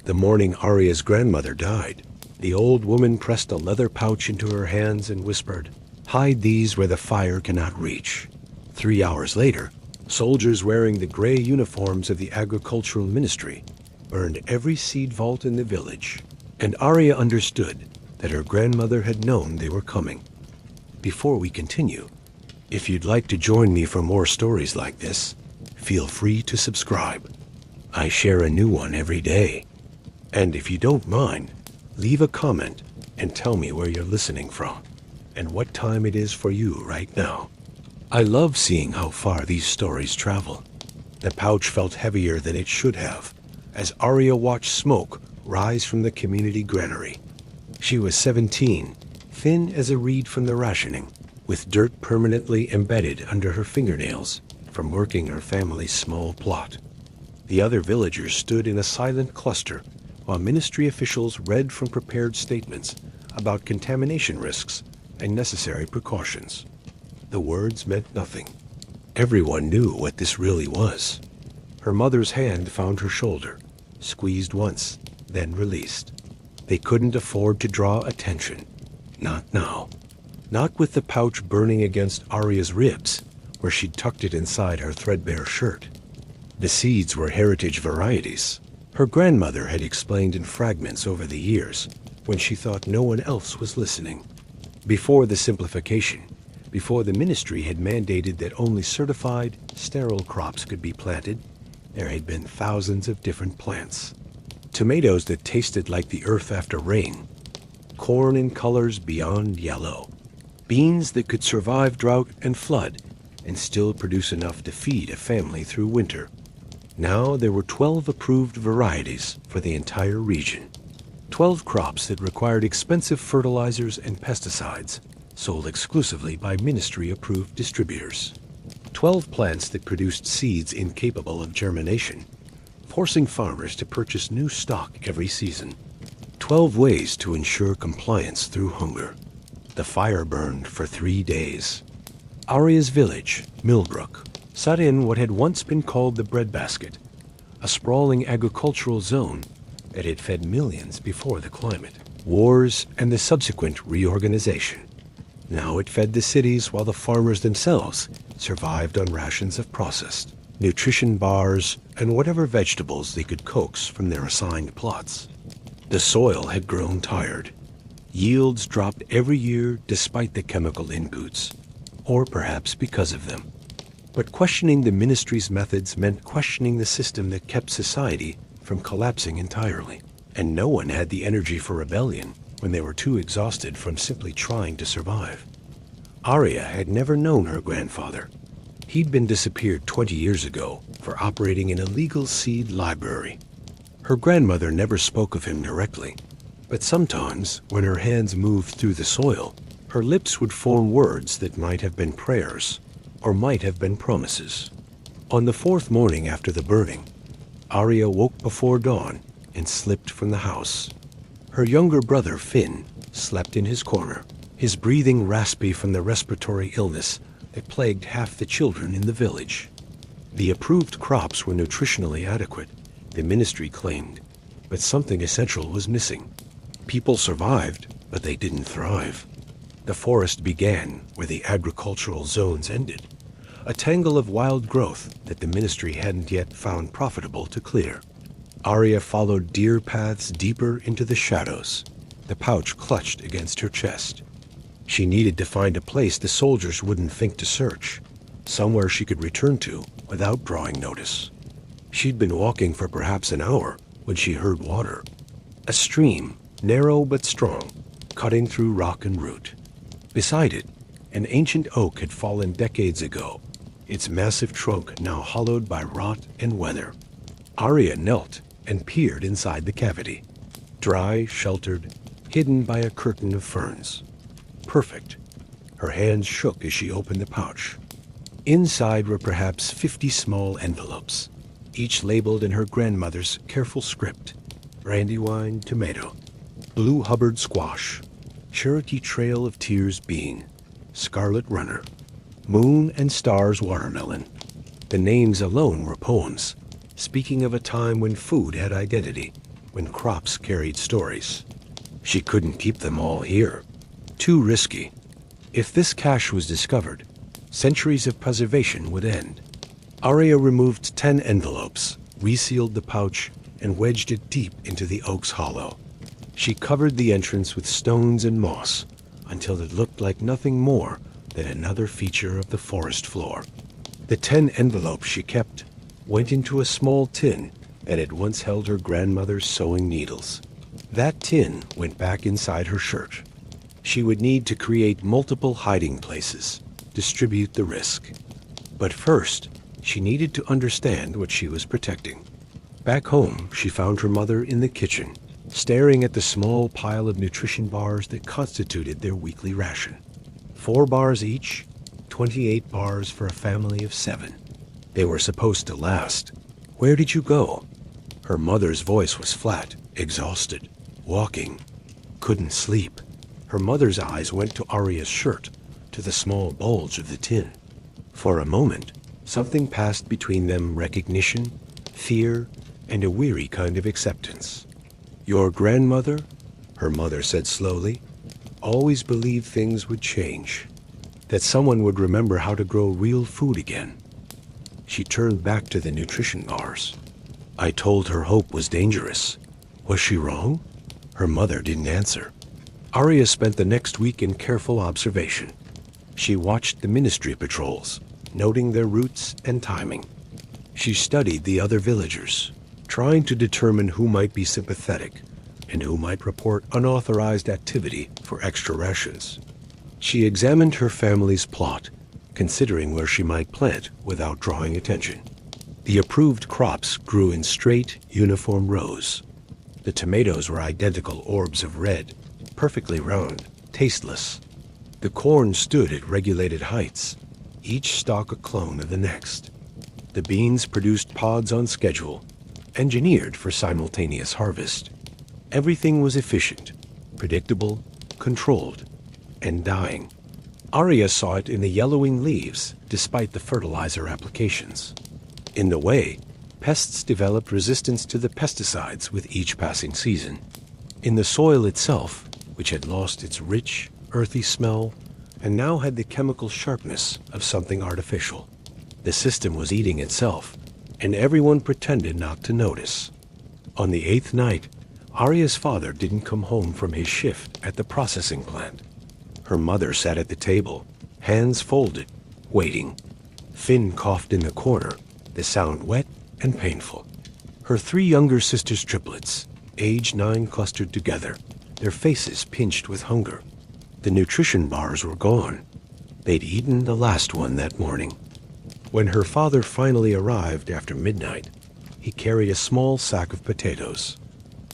The morning Arya's grandmother died, the old woman pressed a leather pouch into her hands and whispered, "Hide these where the fire cannot reach." 3 hours later, soldiers wearing the gray uniforms of the agricultural ministry burned every seed vault in the village, and Arya understood that her grandmother had known they were coming. Before we continue, if you'd like to join me for more stories like this, feel free to subscribe. I share a new one every day. And if you don't mind, leave a comment and tell me where you're listening from and what time it is for you right now. I love seeing how far these stories travel. The pouch felt heavier than it should have as Arya watched smoke rise from the community granary. She was 17, thin as a reed from the rationing, with dirt permanently embedded under her fingernails from working her family's small plot. The other villagers stood in a silent cluster while ministry officials read from prepared statements about contamination risks and necessary precautions. The words meant nothing. Everyone knew what this really was. Her mother's hand found her shoulder, squeezed once, then released. They couldn't afford to draw attention. Not now. Not with the pouch burning against Arya's ribs, where she'd tucked it inside her threadbare shirt. The seeds were heritage varieties. Her grandmother had explained in fragments over the years, when she thought no one else was listening. Before the simplification, before the ministry had mandated that only certified, sterile crops could be planted, there had been thousands of different plants. Tomatoes that tasted like the earth after rain, corn in colors beyond yellow, beans that could survive drought and flood and still produce enough to feed a family through winter. Now there were 12 approved varieties for the entire region. 12 crops that required expensive fertilizers and pesticides, sold exclusively by ministry-approved distributors. 12 plants that produced seeds incapable of germination, forcing farmers to purchase new stock every season. 12 ways to ensure compliance through hunger. The fire burned for 3 days. Arya's village, Millbrook, sat in what had once been called the breadbasket, a sprawling agricultural zone that had fed millions before the climate, wars, and the subsequent reorganization. Now it fed the cities while the farmers themselves survived on rations of processed nutrition bars and whatever vegetables they could coax from their assigned plots. The soil had grown tired. Yields dropped every year despite the chemical inputs, or perhaps because of them. But questioning the ministry's methods meant questioning the system that kept society from collapsing entirely. And no one had the energy for rebellion when they were too exhausted from simply trying to survive. Arya had never known her grandfather. He'd been disappeared 20 years ago for operating an illegal seed library. Her grandmother never spoke of him directly, but sometimes, when her hands moved through the soil, her lips would form words that might have been prayers, or might have been promises. On the 4th morning after the burning, Arya woke before dawn and slipped from the house. Her younger brother, Finn, slept in his corner, his breathing raspy from the respiratory illness that plagued half the children in the village. The approved crops were nutritionally adequate, the ministry claimed, but something essential was missing. People survived, but they didn't thrive. The forest began where the agricultural zones ended, a tangle of wild growth that the ministry hadn't yet found profitable to clear. Arya followed deer paths deeper into the shadows, the pouch clutched against her chest. She needed to find a place the soldiers wouldn't think to search, somewhere she could return to without drawing notice. She'd been walking for perhaps an hour when she heard water. A stream, narrow but strong, cutting through rock and root. Beside it, an ancient oak had fallen decades ago, its massive trunk now hollowed by rot and weather. Arya knelt and peered inside the cavity. Dry, sheltered, hidden by a curtain of ferns. Perfect. Her hands shook as she opened the pouch. Inside were perhaps 50 small envelopes, each labeled in her grandmother's careful script. Brandywine tomato, blue Hubbard squash, Cherokee Trail of Tears bean, scarlet runner, moon and stars watermelon. The names alone were poems, speaking of a time when food had identity. when crops carried stories. She couldn't keep them all here. Too risky. If this cache was discovered, centuries of preservation would end. Arya removed 10 envelopes, resealed the pouch, and wedged it deep into the oak's hollow. She covered the entrance with stones and moss until it looked like nothing more than another feature of the forest floor. The 10 envelopes she kept went into a small tin that had once held her grandmother's sewing needles. That tin went back inside her shirt. She would need to create multiple hiding places, distribute the risk. But first, she needed to understand what she was protecting. Back home, she found her mother in the kitchen, staring at the small pile of nutrition bars that constituted their weekly ration. 4 bars each, 28 bars for a family of 7. They were supposed to last. Where did you go? Her mother's voice was flat, exhausted, walking, couldn't sleep. Her mother's eyes went to Arya's shirt, to the small bulge of the tin. For a moment, something passed between them: recognition, fear, and a weary kind of acceptance. Your grandmother, her mother said slowly, always believed things would change, that someone would remember how to grow real food again. She turned back to the nutrition bars. I told her hope was dangerous. Was she wrong? Her mother didn't answer. Arya spent the next week in careful observation. She watched the ministry patrols, noting their routes and timing. She studied the other villagers, trying to determine who might be sympathetic and who might report unauthorized activity for extra rations. She examined her family's plot, considering where she might plant without drawing attention. The approved crops grew in straight, uniform rows. The tomatoes were identical orbs of red, perfectly round, tasteless. The corn stood at regulated heights, each stalk a clone of the next. The beans produced pods on schedule, engineered for simultaneous harvest. Everything was efficient, predictable, controlled, and dying. Arya saw it in the yellowing leaves, despite the fertilizer applications. In the way, pests developed resistance to the pesticides with each passing season. In the soil itself, which had lost its rich, earthy smell and now had the chemical sharpness of something artificial. The system was eating itself, and everyone pretended not to notice. On the 8th night, Arya's father didn't come home from his shift at the processing plant. Her mother sat at the table, hands folded, waiting. Finn coughed in the corner, the sound wet and painful. Her 3 younger sisters' triplets, age 9, clustered together, their faces pinched with hunger. The nutrition bars were gone. They'd eaten the last one that morning. When her father finally arrived after midnight, he carried a small sack of potatoes.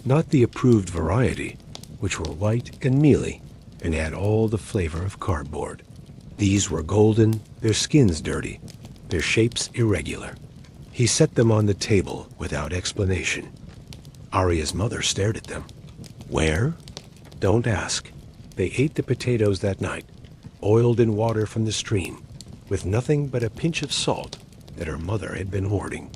Not the approved variety, which were white and mealy and had all the flavor of cardboard. These were golden, their skins dirty, their shapes irregular. He set them on the table without explanation. Arya's mother stared at them. Where? Don't ask. They ate the potatoes that night, oiled in water from the stream, with nothing but a pinch of salt that her mother had been hoarding.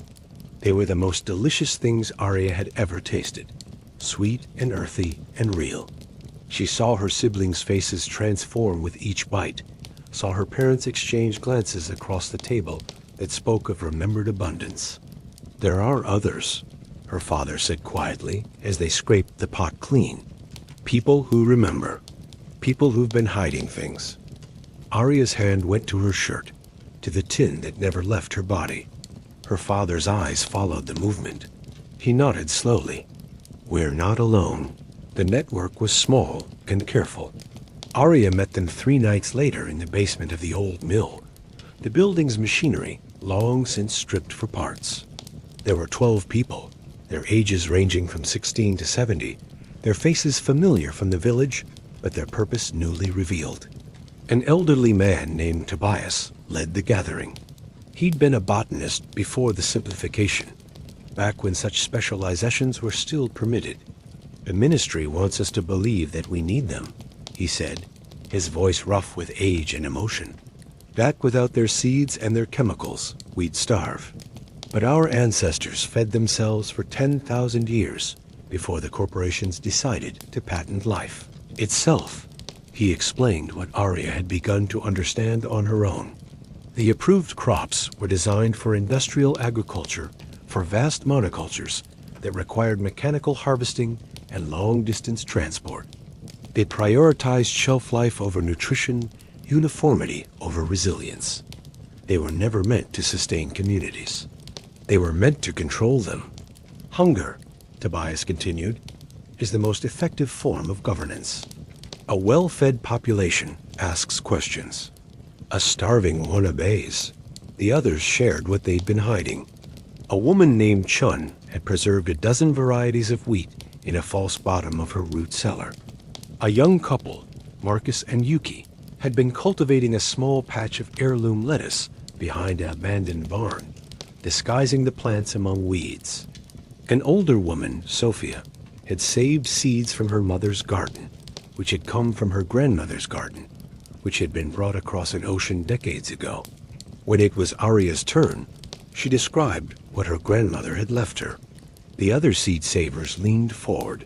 They were the most delicious things Arya had ever tasted, sweet and earthy and real. She saw her siblings' faces transform with each bite, saw her parents exchange glances across the table that spoke of remembered abundance. There are others, her father said quietly as they scraped the pot clean. People who remember. People who've been hiding things. Arya's hand went to her shirt, to the tin that never left her body. Her father's eyes followed the movement. He nodded slowly. We're not alone. The network was small and careful. Arya met them 3 nights later in the basement of the old mill, the building's machinery long since stripped for parts. There were 12 people, their ages ranging from 16 to 70, their faces familiar from the village, but their purpose newly revealed. An elderly man named Tobias led the gathering. He'd been a botanist before the simplification, back when such specializations were still permitted. The ministry wants us to believe that we need them, he said, his voice rough with age and emotion. That without their seeds and their chemicals, we'd starve. But our ancestors fed themselves for 10,000 years before the corporations decided to patent life itself. He explained what Arya had begun to understand on her own. The approved crops were designed for industrial agriculture, for vast monocultures that required mechanical harvesting and long-distance transport. They prioritized shelf life over nutrition, uniformity over resilience. They were never meant to sustain communities. They were meant to control them. Hunger, Tobias continued, is the most effective form of governance. A well-fed population asks questions. A starving one obeys. The others shared what they'd been hiding. A woman named Chun had preserved a dozen varieties of wheat in a false bottom of her root cellar. A young couple, Marcus and Yuki, had been cultivating a small patch of heirloom lettuce behind an abandoned barn, disguising the plants among weeds. An older woman, Sophia, had saved seeds from her mother's garden, which had come from her grandmother's garden, which had been brought across an ocean decades ago. When it was Arya's turn, she described what her grandmother had left her. The other seed savers leaned forward,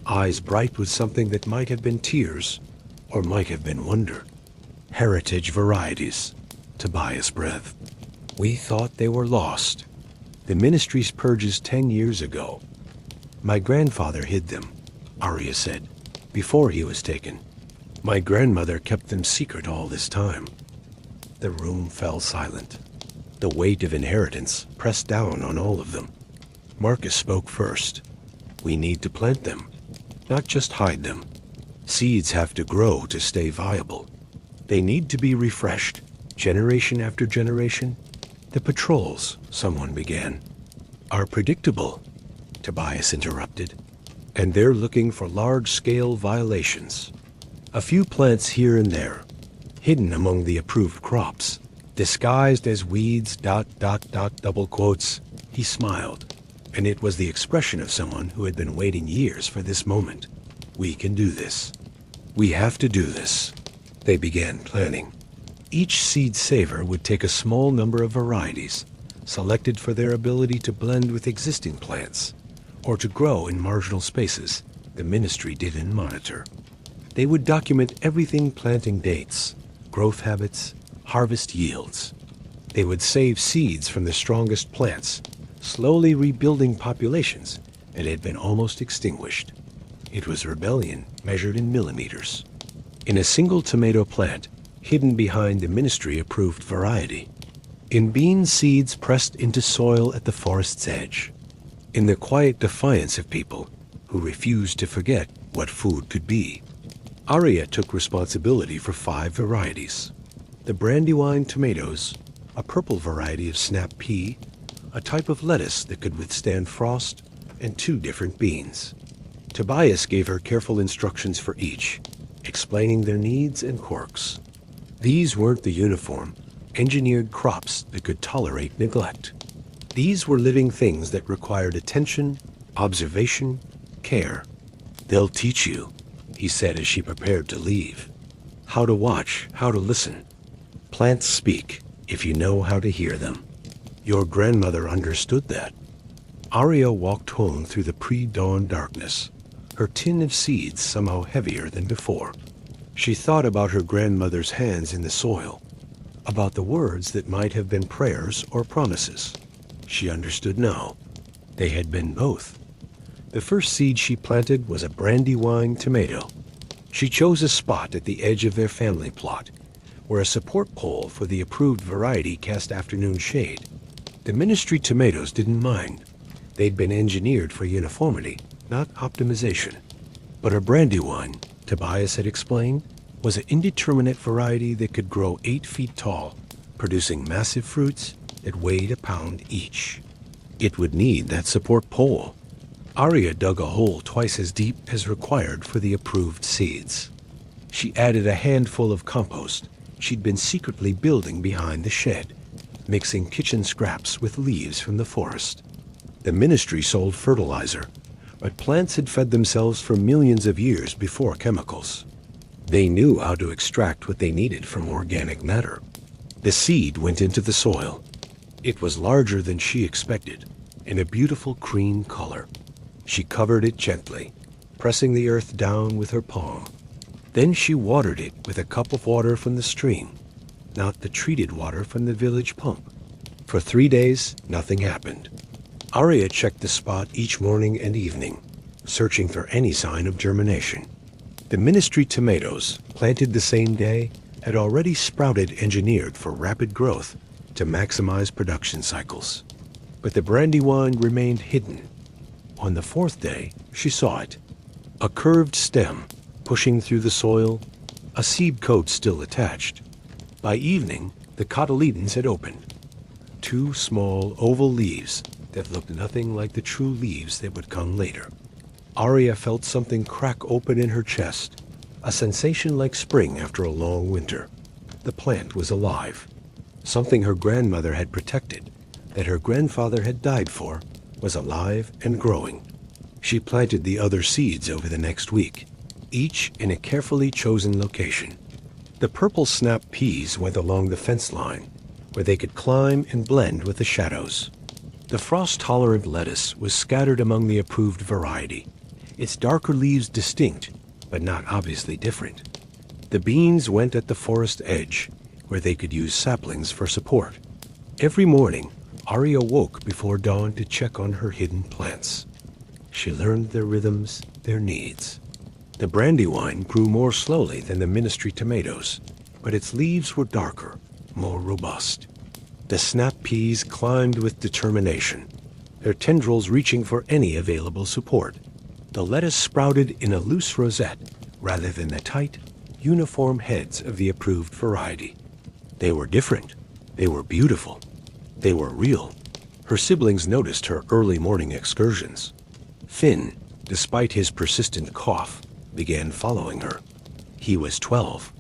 eyes bright with something that might have been tears or might have been wonder. Heritage varieties, Tobias breathed. We thought they were lost. The ministry's purges 10 years ago. My grandfather hid them, Arya said, before he was taken. My grandmother kept them secret all this time. The room fell silent. The weight of inheritance pressed down on all of them. Marcus spoke first. We need to plant them, not just hide them. Seeds have to grow to stay viable. They need to be refreshed, generation after generation. The patrols, someone began, are predictable, Tobias interrupted, and they're looking for large-scale violations. A few plants here and there, hidden among the approved crops, disguised as weeds, ... double quotes. He smiled, and it was the expression of someone who had been waiting years for this moment. We can do this. We have to do this. They began planning. Each seed saver would take a small number of varieties, selected for their ability to blend with existing plants, or to grow in marginal spaces the ministry didn't monitor. They would document everything: planting dates, growth habits, harvest yields. They would save seeds from the strongest plants, slowly rebuilding populations that had been almost extinguished. It was rebellion measured in millimeters. In a single tomato plant, hidden behind the ministry-approved variety. In bean seeds pressed into soil at the forest's edge. In the quiet defiance of people who refused to forget what food could be. Arya took responsibility for 5 varieties. The Brandywine tomatoes, a purple variety of snap pea, a type of lettuce that could withstand frost, and 2 different beans. Tobias gave her careful instructions for each, explaining their needs and quirks. These weren't the uniform, engineered crops that could tolerate neglect. These were living things that required attention, observation, care. They'll teach you, he said as she prepared to leave. How to watch, how to listen. Plants speak if you know how to hear them. Your grandmother understood that. Arya walked home through the pre-dawn darkness, her tin of seeds somehow heavier than before. She thought about her grandmother's hands in the soil, about the words that might have been prayers or promises. She understood now. They had been both. The first seed she planted was a Brandywine tomato. She chose a spot at the edge of their family plot, where a support pole for the approved variety cast afternoon shade. The ministry tomatoes didn't mind. They'd been engineered for uniformity, not optimization. But a Brandywine, Tobias had explained, was an indeterminate variety that could grow 8 feet tall, producing massive fruits that weighed a pound each. It would need that support pole. Arya dug a hole twice as deep as required for the approved seeds. She added a handful of compost she'd been secretly building behind the shed, mixing kitchen scraps with leaves from the forest. The ministry sold fertilizer, but plants had fed themselves for millions of years before chemicals. They knew how to extract what they needed from organic matter. The seed went into the soil. It was larger than she expected, in a beautiful cream color. She covered it gently, pressing the earth down with her palm. Then she watered it with a cup of water from the stream, not the treated water from the village pump. For 3 days, nothing happened. Arya checked the spot each morning and evening, searching for any sign of germination. The ministry tomatoes, planted the same day, had already sprouted, engineered for rapid growth to maximize production cycles. But the brandywine remained hidden. On the 4th day, she saw it. A curved stem, pushing through the soil, a seed coat still attached. By evening, the cotyledons had opened. 2 small oval leaves that looked nothing like the true leaves that would come later. Arya felt something crack open in her chest, a sensation like spring after a long winter. The plant was alive. Something her grandmother had protected, that her grandfather had died for, was alive and growing. She planted the other seeds over the next week, each in a carefully chosen location. The purple snap peas went along the fence line, where they could climb and blend with the shadows. The frost-tolerant lettuce was scattered among the approved variety, its darker leaves distinct, but not obviously different. The beans went at the forest edge, where they could use saplings for support. Every morning, Arya woke before dawn to check on her hidden plants. She learned their rhythms, their needs. The brandywine grew more slowly than the ministry tomatoes, but its leaves were darker, more robust. The snap peas climbed with determination, their tendrils reaching for any available support. The lettuce sprouted in a loose rosette rather than the tight, uniform heads of the approved variety. They were different. They were beautiful. They were real. Her siblings noticed her early morning excursions. Finn, despite his persistent cough, began following her. He was 12,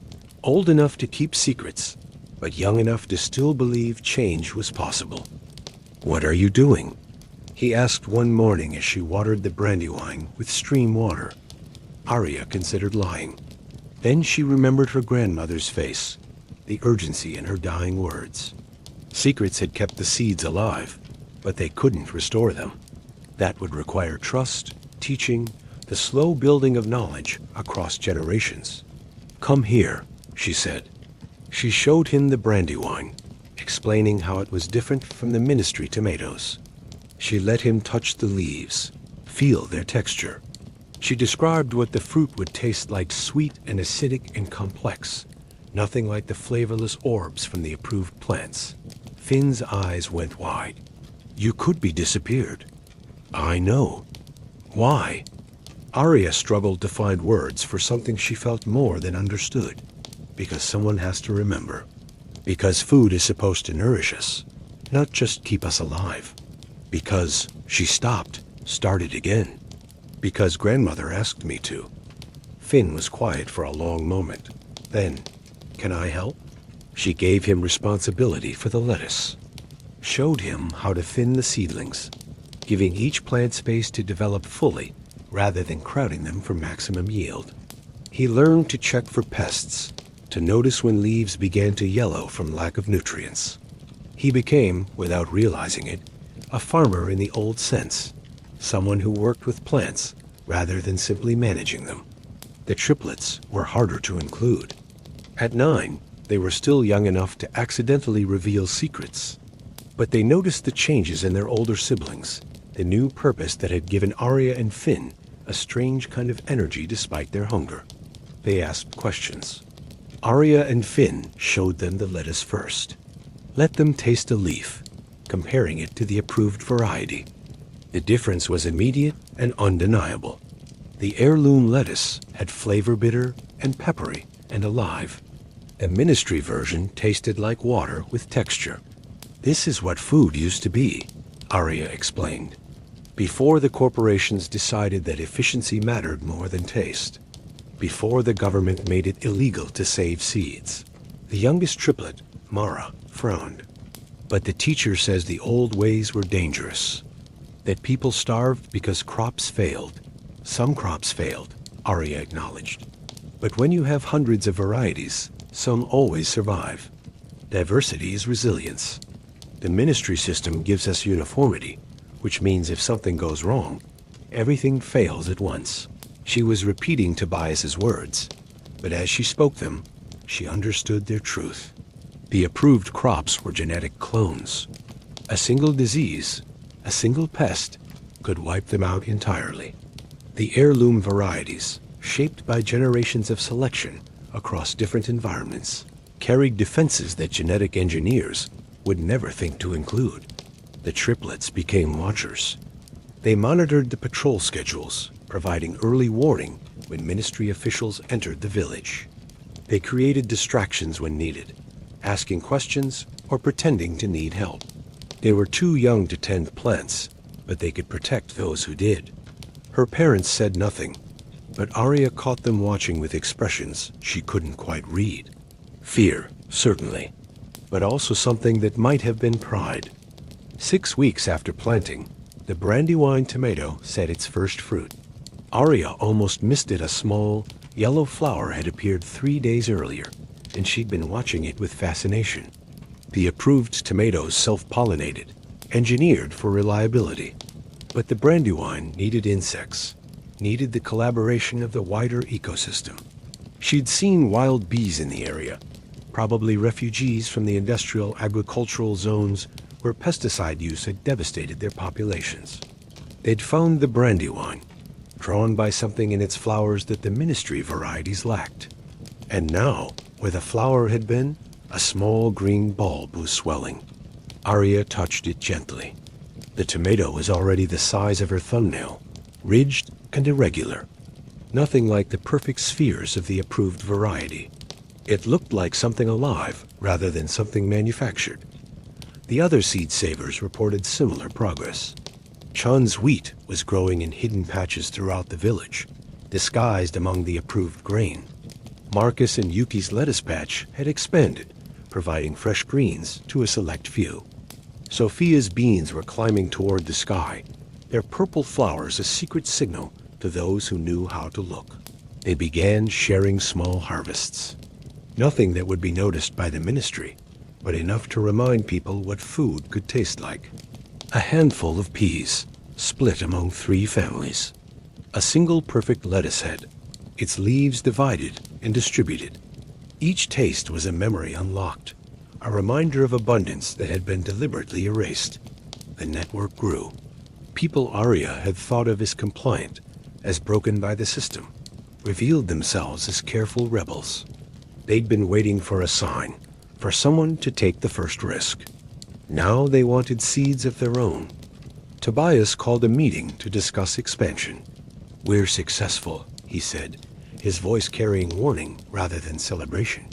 old enough to keep secrets, but young enough to still believe change was possible. "What are you doing?" he asked one morning as she watered the brandywine with stream water. Arya considered lying. Then she remembered her grandmother's face, the urgency in her dying words. Secrets had kept the seeds alive, but they couldn't restore them. That would require trust, teaching, the slow building of knowledge across generations. "Come here," she said. She showed him the brandywine, explaining how it was different from the ministry tomatoes. She let him touch the leaves, feel their texture. She described what the fruit would taste like, sweet and acidic and complex, nothing like the flavorless orbs from the approved plants. Finn's eyes went wide. "You could be disappeared." "I know." "Why?" Arya struggled to find words for something she felt more than understood. Because someone has to remember. Because food is supposed to nourish us, not just keep us alive. Because she stopped, started again. Because grandmother asked me to. Finn was quiet for a long moment. Then, "Can I help?" She gave him responsibility for the lettuce. Showed him how to thin the seedlings, giving each plant space to develop fully rather than crowding them for maximum yield. He learned to check for pests, to notice when leaves began to yellow from lack of nutrients. He became, without realizing it, a farmer in the old sense, someone who worked with plants rather than simply managing them. The triplets were harder to include. At 9, they were still young enough to accidentally reveal secrets. But they noticed the changes in their older siblings, the new purpose that had given Arya and Finn a strange kind of energy despite their hunger. They asked questions. Arya and Finn showed them the lettuce first. Let them taste a leaf, comparing it to the approved variety. The difference was immediate and undeniable. The heirloom lettuce had flavor bitter and peppery and alive. A ministry version tasted like water with texture. "This is what food used to be," Arya explained, before the corporations decided that efficiency mattered more than taste, before the government made it illegal to save seeds. The youngest triplet, Mara, frowned. But the teacher says the old ways were dangerous, that people starved because crops failed. Some crops failed, Arya acknowledged. But when you have hundreds of varieties, some always survive. Diversity is resilience. The ministry system gives us uniformity, which means if something goes wrong, Everything fails at once. She was repeating Tobias's words, but as she spoke them, she understood their truth. The approved crops were genetic clones. A single disease, a single pest, could wipe them out entirely. The heirloom varieties, shaped by generations of selection across different environments, carried defenses that genetic engineers would never think to include. The triplets became watchers. They monitored the patrol schedules, providing early warning when ministry officials entered the village. They created distractions when needed, asking questions or pretending to need help. They were too young to tend plants, but they could protect those who did. Her parents said nothing, but Arya caught them watching with expressions she couldn't quite read. Fear, certainly, but also something that might have been pride. 6 weeks after planting, the Brandywine tomato set its first fruit. Arya almost missed it. A small, yellow flower had appeared 3 days earlier, and she'd been watching it with fascination. The approved tomatoes self-pollinated, engineered for reliability. But the Brandywine needed insects, needed the collaboration of the wider ecosystem. She'd seen wild bees in the area, probably refugees from the industrial agricultural zones where pesticide use had devastated their populations. They'd found the Brandywine, drawn by something in its flowers that the ministry varieties lacked. And now, where the flower had been, a small green bulb was swelling. Arya touched it gently. The tomato was already the size of her thumbnail, ridged and irregular. Nothing like the perfect spheres of the approved variety. It looked like something alive rather than something manufactured. The other seed savers reported similar progress. Chun's wheat was growing in hidden patches throughout the village, disguised among the approved grain. Marcus and Yuki's lettuce patch had expanded, providing fresh greens to a select few. Sophia's beans were climbing toward the sky, their purple flowers a secret signal to those who knew how to look. They began sharing small harvests. Nothing that would be noticed by the ministry, but enough to remind people what food could taste like. A handful of peas, split among 3 families. A single perfect lettuce head, its leaves divided and distributed. Each taste was a memory unlocked, a reminder of abundance that had been deliberately erased. The network grew. People Arya had thought of as compliant, as broken by the system, revealed themselves as careful rebels. They'd been waiting for a sign, for someone to take the first risk. Now they wanted seeds of their own. Tobias called a meeting to discuss expansion. "We're successful," he said, his voice carrying warning rather than celebration.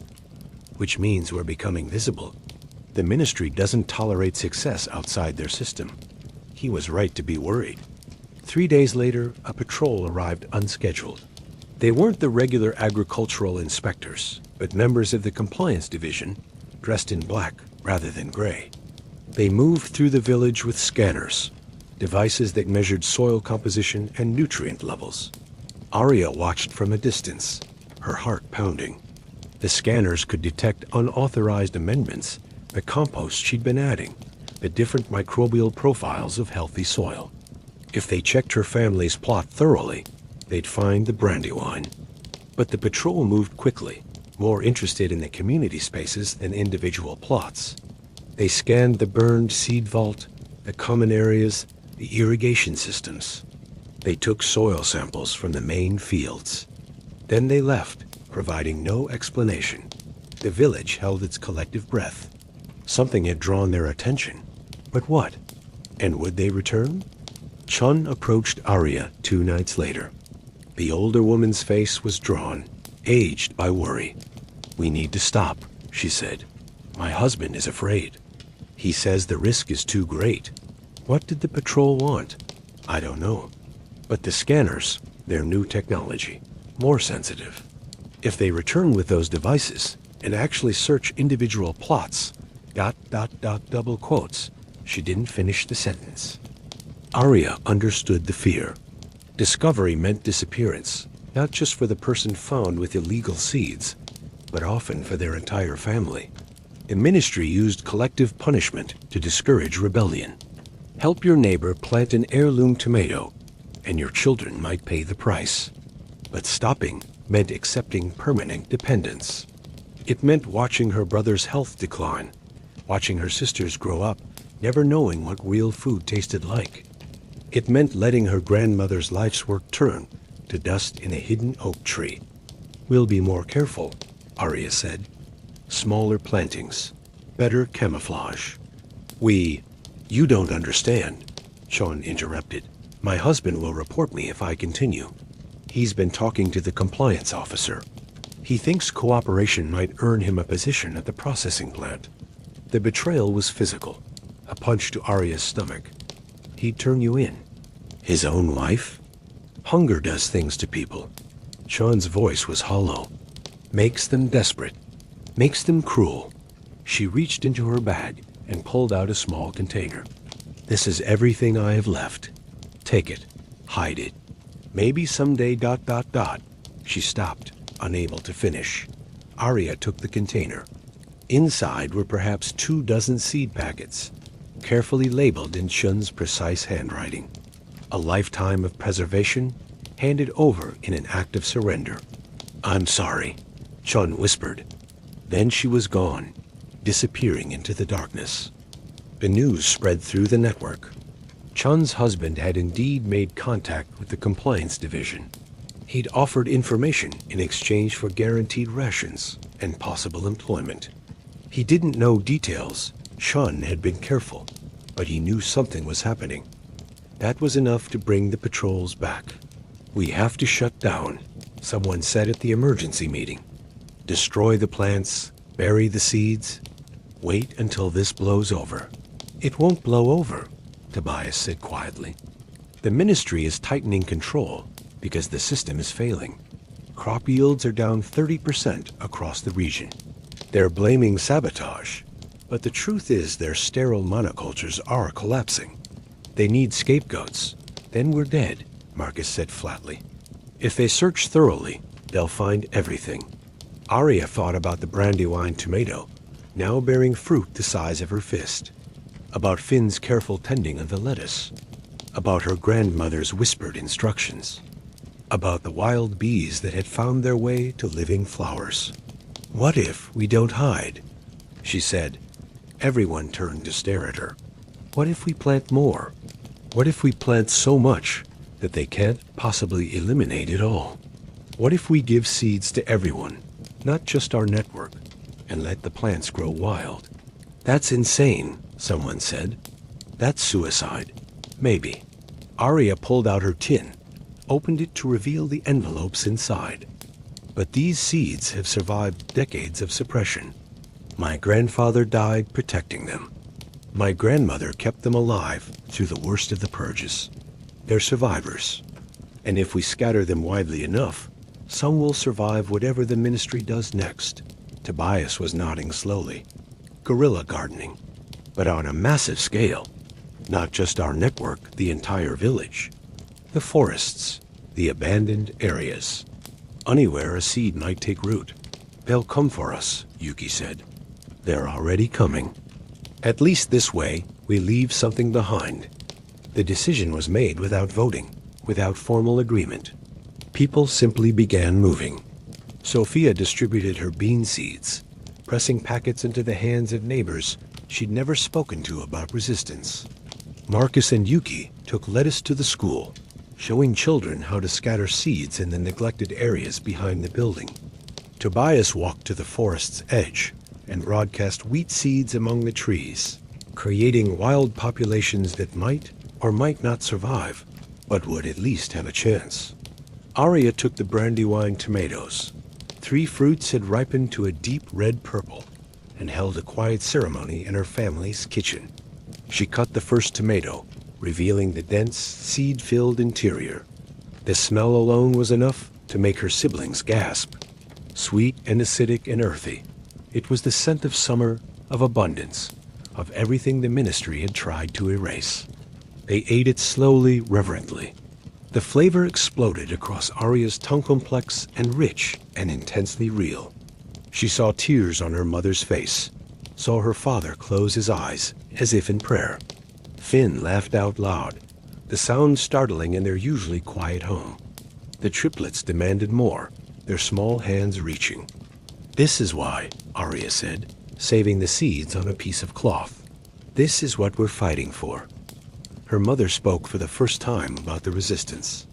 "Which means we're becoming visible. The ministry doesn't tolerate success outside their system." He was right to be worried. 3 days later, a patrol arrived unscheduled. They weren't the regular agricultural inspectors, but members of the compliance division, dressed in black rather than gray. They moved through the village with scanners, devices that measured soil composition and nutrient levels. Arya watched from a distance, her heart pounding. The scanners could detect unauthorized amendments, the compost she'd been adding, the different microbial profiles of healthy soil. If they checked her family's plot thoroughly, they'd find the Brandywine. But the patrol moved quickly, more interested in the community spaces than individual plots. They scanned the burned seed vault, the common areas, the irrigation systems. They took soil samples from the main fields. Then they left, providing no explanation. The village held its collective breath. Something had drawn their attention. But what? And would they return? Chun approached Arya 2 nights later. The older woman's face was drawn, aged by worry. "We need to stop," she said. "My husband is afraid. He says the risk is too great." What did the patrol want? I don't know. But the scanners, their new technology, more sensitive. If they return with those devices and actually search individual plots, ... double quotes, she didn't finish the sentence. Arya understood the fear. Discovery meant disappearance, not just for the person found with illegal seeds, but often for their entire family. The ministry used collective punishment to discourage rebellion. Help your neighbor plant an heirloom tomato, and your children might pay the price. But stopping meant accepting permanent dependence. It meant watching her brother's health decline, watching her sisters grow up, never knowing what real food tasted like. It meant letting her grandmother's life's work turn to dust in a hidden oak tree. "We'll be more careful," Arya said. "Smaller plantings, better camouflage." You don't understand," Sean interrupted. "My husband will report me if I continue. He's been talking to the compliance officer. He thinks cooperation might earn him a position at the processing plant." The betrayal was physical, a punch to Arya's stomach. "He'd turn you in. His own wife? Hunger does things to people." Sean's voice was hollow. "Makes them desperate. Makes them cruel." She reached into her bag and pulled out a small container. "This is everything I have left. Take it. Hide it. Maybe someday ... She stopped, unable to finish. Arya took the container. Inside were perhaps 24 seed packets, carefully labeled in Shun's precise handwriting. A lifetime of preservation handed over in an act of surrender. "I'm sorry," Shun whispered. Then she was gone, disappearing into the darkness. The news spread through the network. Chun's husband had indeed made contact with the compliance division. He'd offered information in exchange for guaranteed rations and possible employment. He didn't know details. Chun had been careful, but he knew something was happening. That was enough to bring the patrols back. "We have to shut down," someone said at the emergency meeting. "Destroy the plants, bury the seeds. Wait until this blows over." "It won't blow over," Tobias said quietly. "The ministry is tightening control because the system is failing. Crop yields are down 30% across the region. They're blaming sabotage, but the truth is their sterile monocultures are collapsing. They need scapegoats. Then we're dead," Marcus said flatly. "If they search thoroughly, they'll find everything." Arya thought about the brandywine tomato, now bearing fruit the size of her fist. About Finn's careful tending of the lettuce. About her grandmother's whispered instructions. About the wild bees that had found their way to living flowers. "What if we don't hide?" she said. Everyone turned to stare at her. "What if we plant more? What if we plant so much that they can't possibly eliminate it all? What if we give seeds to everyone, not just our network, and let the plants grow wild?" "That's insane," someone said. "That's suicide." "Maybe." Arya pulled out her tin, opened it to reveal the envelopes inside. "But these seeds have survived decades of suppression. My grandfather died protecting them. My grandmother kept them alive through the worst of the purges. They're survivors. And if we scatter them widely enough, some will survive whatever the ministry does next." Tobias was nodding slowly. "Guerrilla gardening. But on a massive scale. Not just our network, the entire village. The forests, the abandoned areas. Anywhere a seed might take root. They'll come for us," Yuki said. "They're already coming. At least this way, we leave something behind." The decision was made without voting, without formal agreement. People simply began moving. Sophia distributed her bean seeds, pressing packets into the hands of neighbors she'd never spoken to about resistance. Marcus and Yuki took lettuce to the school, showing children how to scatter seeds in the neglected areas behind the building. Tobias walked to the forest's edge and broadcast wheat seeds among the trees, creating wild populations that might or might not survive, but would at least have a chance. Arya took the brandywine tomatoes. 3 fruits had ripened to a deep red purple and held a quiet ceremony in her family's kitchen. She cut the first tomato, revealing the dense, seed-filled interior. The smell alone was enough to make her siblings gasp. Sweet and acidic and earthy, it was the scent of summer, of abundance, of everything the ministry had tried to erase. They ate it slowly, reverently. The flavor exploded across Arya's tongue, complex and rich and intensely real. She saw tears on her mother's face, saw her father close his eyes as if in prayer. Finn laughed out loud, the the sound startling in their usually quiet home. The triplets demanded more, their small hands reaching. "This is why," Arya said, saving the seeds on a piece of cloth. "This is what we're fighting for." Her mother spoke for the first time about the resistance.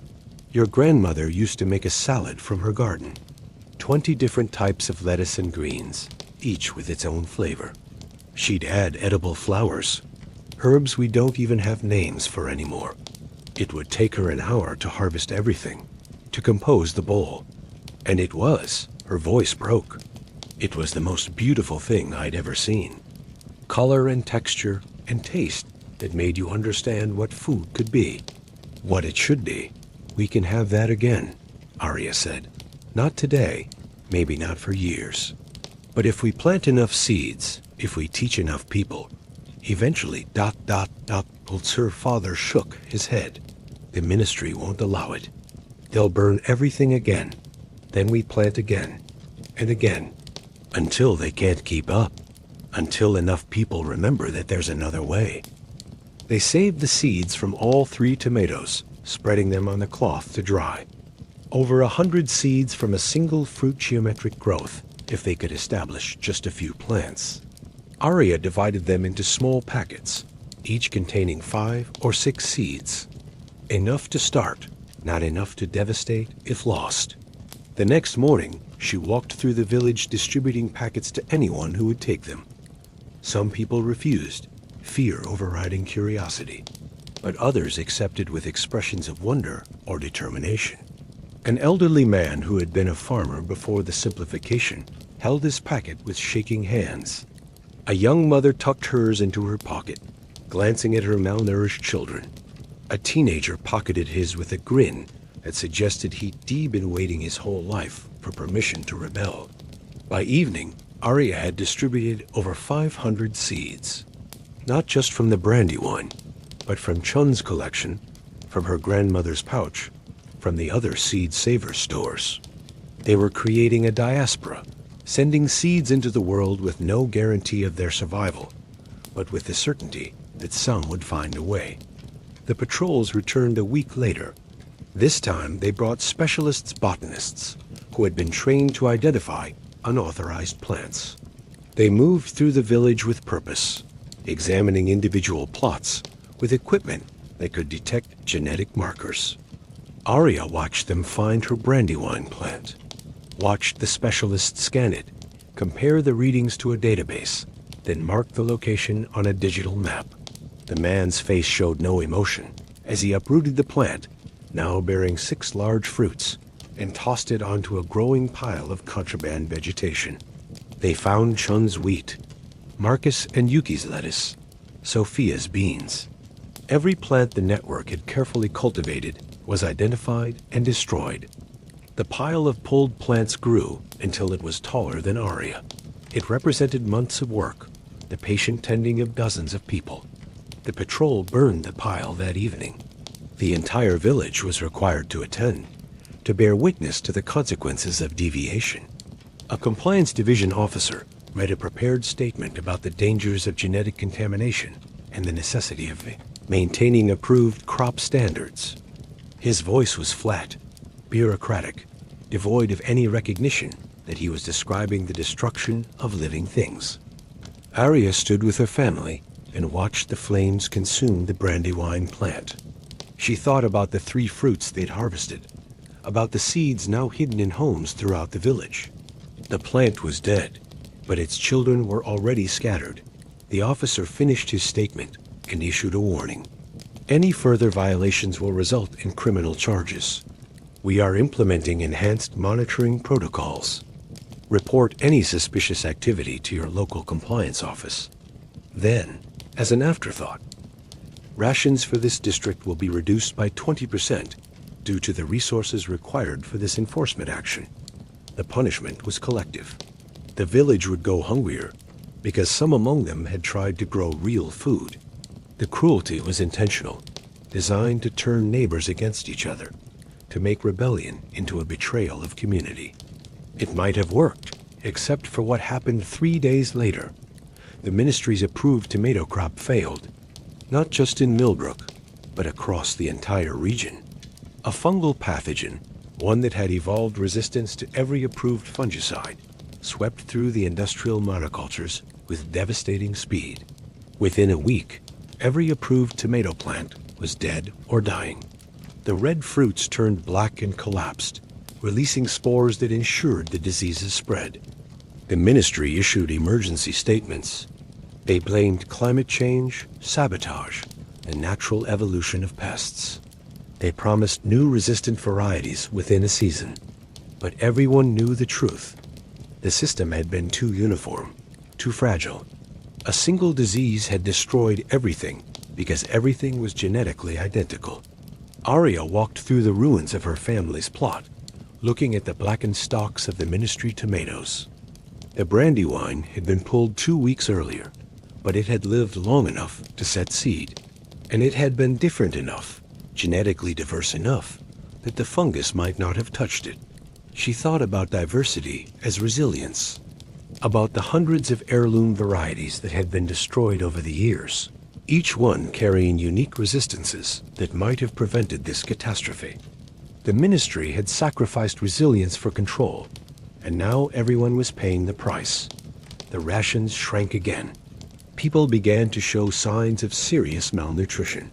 "Your grandmother used to make a salad from her garden. 20 different types of lettuce and greens, each with its own flavor. She'd add edible flowers, herbs we don't even have names for anymore. It would take her an hour to harvest everything, to compose the bowl. And it was, her voice broke. It was the most beautiful thing I'd ever seen. Color and texture and taste that made you understand what food could be, what it should be. We can have that again," Arya said. "Not today, maybe not for years. But if we plant enough seeds, if we teach enough people, eventually ... Her father shook his head. "The ministry won't allow it. They'll burn everything again. Then we plant again and again, until they can't keep up, until enough people remember that there's another way." They saved the seeds from all 3 tomatoes, spreading them on the cloth to dry. Over 100 seeds from a single fruit geometric growth, if they could establish just a few plants. Arya divided them into small packets, each containing 5 or 6 seeds. Enough to start, not enough to devastate if lost. The next morning, she walked through the village distributing packets to anyone who would take them. Some people refused, fear overriding curiosity, but others accepted with expressions of wonder or determination. An elderly man who had been a farmer before the simplification held his packet with shaking hands. A young mother tucked hers into her pocket, glancing at her malnourished children. A teenager pocketed his with a grin that suggested he'd been waiting his whole life for permission to rebel. By evening, Arya had distributed over 500 seeds. Not just from the Brandywine, but from Chun's collection, from her grandmother's pouch, from the other seed saver stores. They were creating a diaspora, sending seeds into the world with no guarantee of their survival, but with the certainty that some would find a way. The patrols returned a week later. This time they brought specialist botanists who had been trained to identify unauthorized plants. They moved through the village with purpose, examining individual plots with equipment that could detect genetic markers. Arya watched them find her Brandywine plant, watched the specialists scan it, compare the readings to a database, then mark the location on a digital map. The man's face showed no emotion as he uprooted the plant, now bearing 6 large fruits, and tossed it onto a growing pile of contraband vegetation. They found Chun's wheat, Marcus and Yuki's lettuce, Sophia's beans. Every plant the network had carefully cultivated was identified and destroyed. The pile of pulled plants grew until it was taller than Arya. It represented months of work, the patient tending of dozens of people. The patrol burned the pile that evening. The entire village was required to attend, to bear witness to the consequences of deviation. A compliance division officer read a prepared statement about the dangers of genetic contamination and the necessity of maintaining approved crop standards. His voice was flat, bureaucratic, devoid of any recognition that he was describing the destruction of living things. Arya stood with her family and watched the flames consume the Brandywine plant. She thought about the 3 fruits they'd harvested, about the seeds now hidden in homes throughout the village. The plant was dead, but its children were already scattered. The officer finished his statement and issued a warning. Any further violations will result in criminal charges. We are implementing enhanced monitoring protocols. Report any suspicious activity to your local compliance office. Then, as an afterthought, rations for this district will be reduced by 20% due to the resources required for this enforcement action. The punishment was collective. The village would go hungrier because some among them had tried to grow real food. The cruelty was intentional, designed to turn neighbors against each other, to make rebellion into a betrayal of community. It might have worked, except for what happened 3 days later. The ministry's approved tomato crop failed, not just in Millbrook, but across the entire region. A fungal pathogen, one that had evolved resistance to every approved fungicide, swept through the industrial monocultures with devastating speed. Within a week, every approved tomato plant was dead or dying. The red fruits turned black and collapsed, releasing spores that ensured the disease's spread. The ministry issued emergency statements. They blamed climate change, sabotage, and natural evolution of pests. They promised new resistant varieties within a season. But everyone knew the truth. The system had been too uniform, too fragile. A single disease had destroyed everything because everything was genetically identical. Arya walked through the ruins of her family's plot, looking at the blackened stalks of the ministry tomatoes. The brandywine had been pulled 2 weeks earlier, but it had lived long enough to set seed, and it had been different enough, genetically diverse enough, that the fungus might not have touched it. She thought about diversity as resilience, about the hundreds of heirloom varieties that had been destroyed over the years, each one carrying unique resistances that might have prevented this catastrophe. The ministry had sacrificed resilience for control, and now everyone was paying the price. The rations shrank again. People began to show signs of serious malnutrition.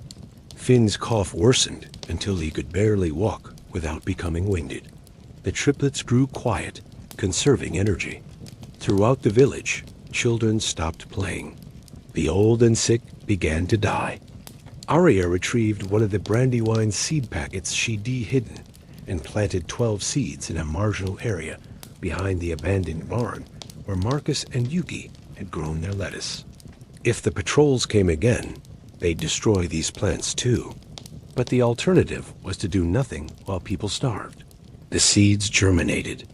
Finn's cough worsened until he could barely walk without becoming winded. The triplets grew quiet, conserving energy. Throughout the village, children stopped playing. The old and sick began to die. Arya retrieved one of the brandywine seed packets she'd hidden and planted 12 seeds in a marginal area behind the abandoned barn where Marcus and Yuki had grown their lettuce. If the patrols came again, they'd destroy these plants too. But the alternative was to do nothing while people starved. The seeds germinated.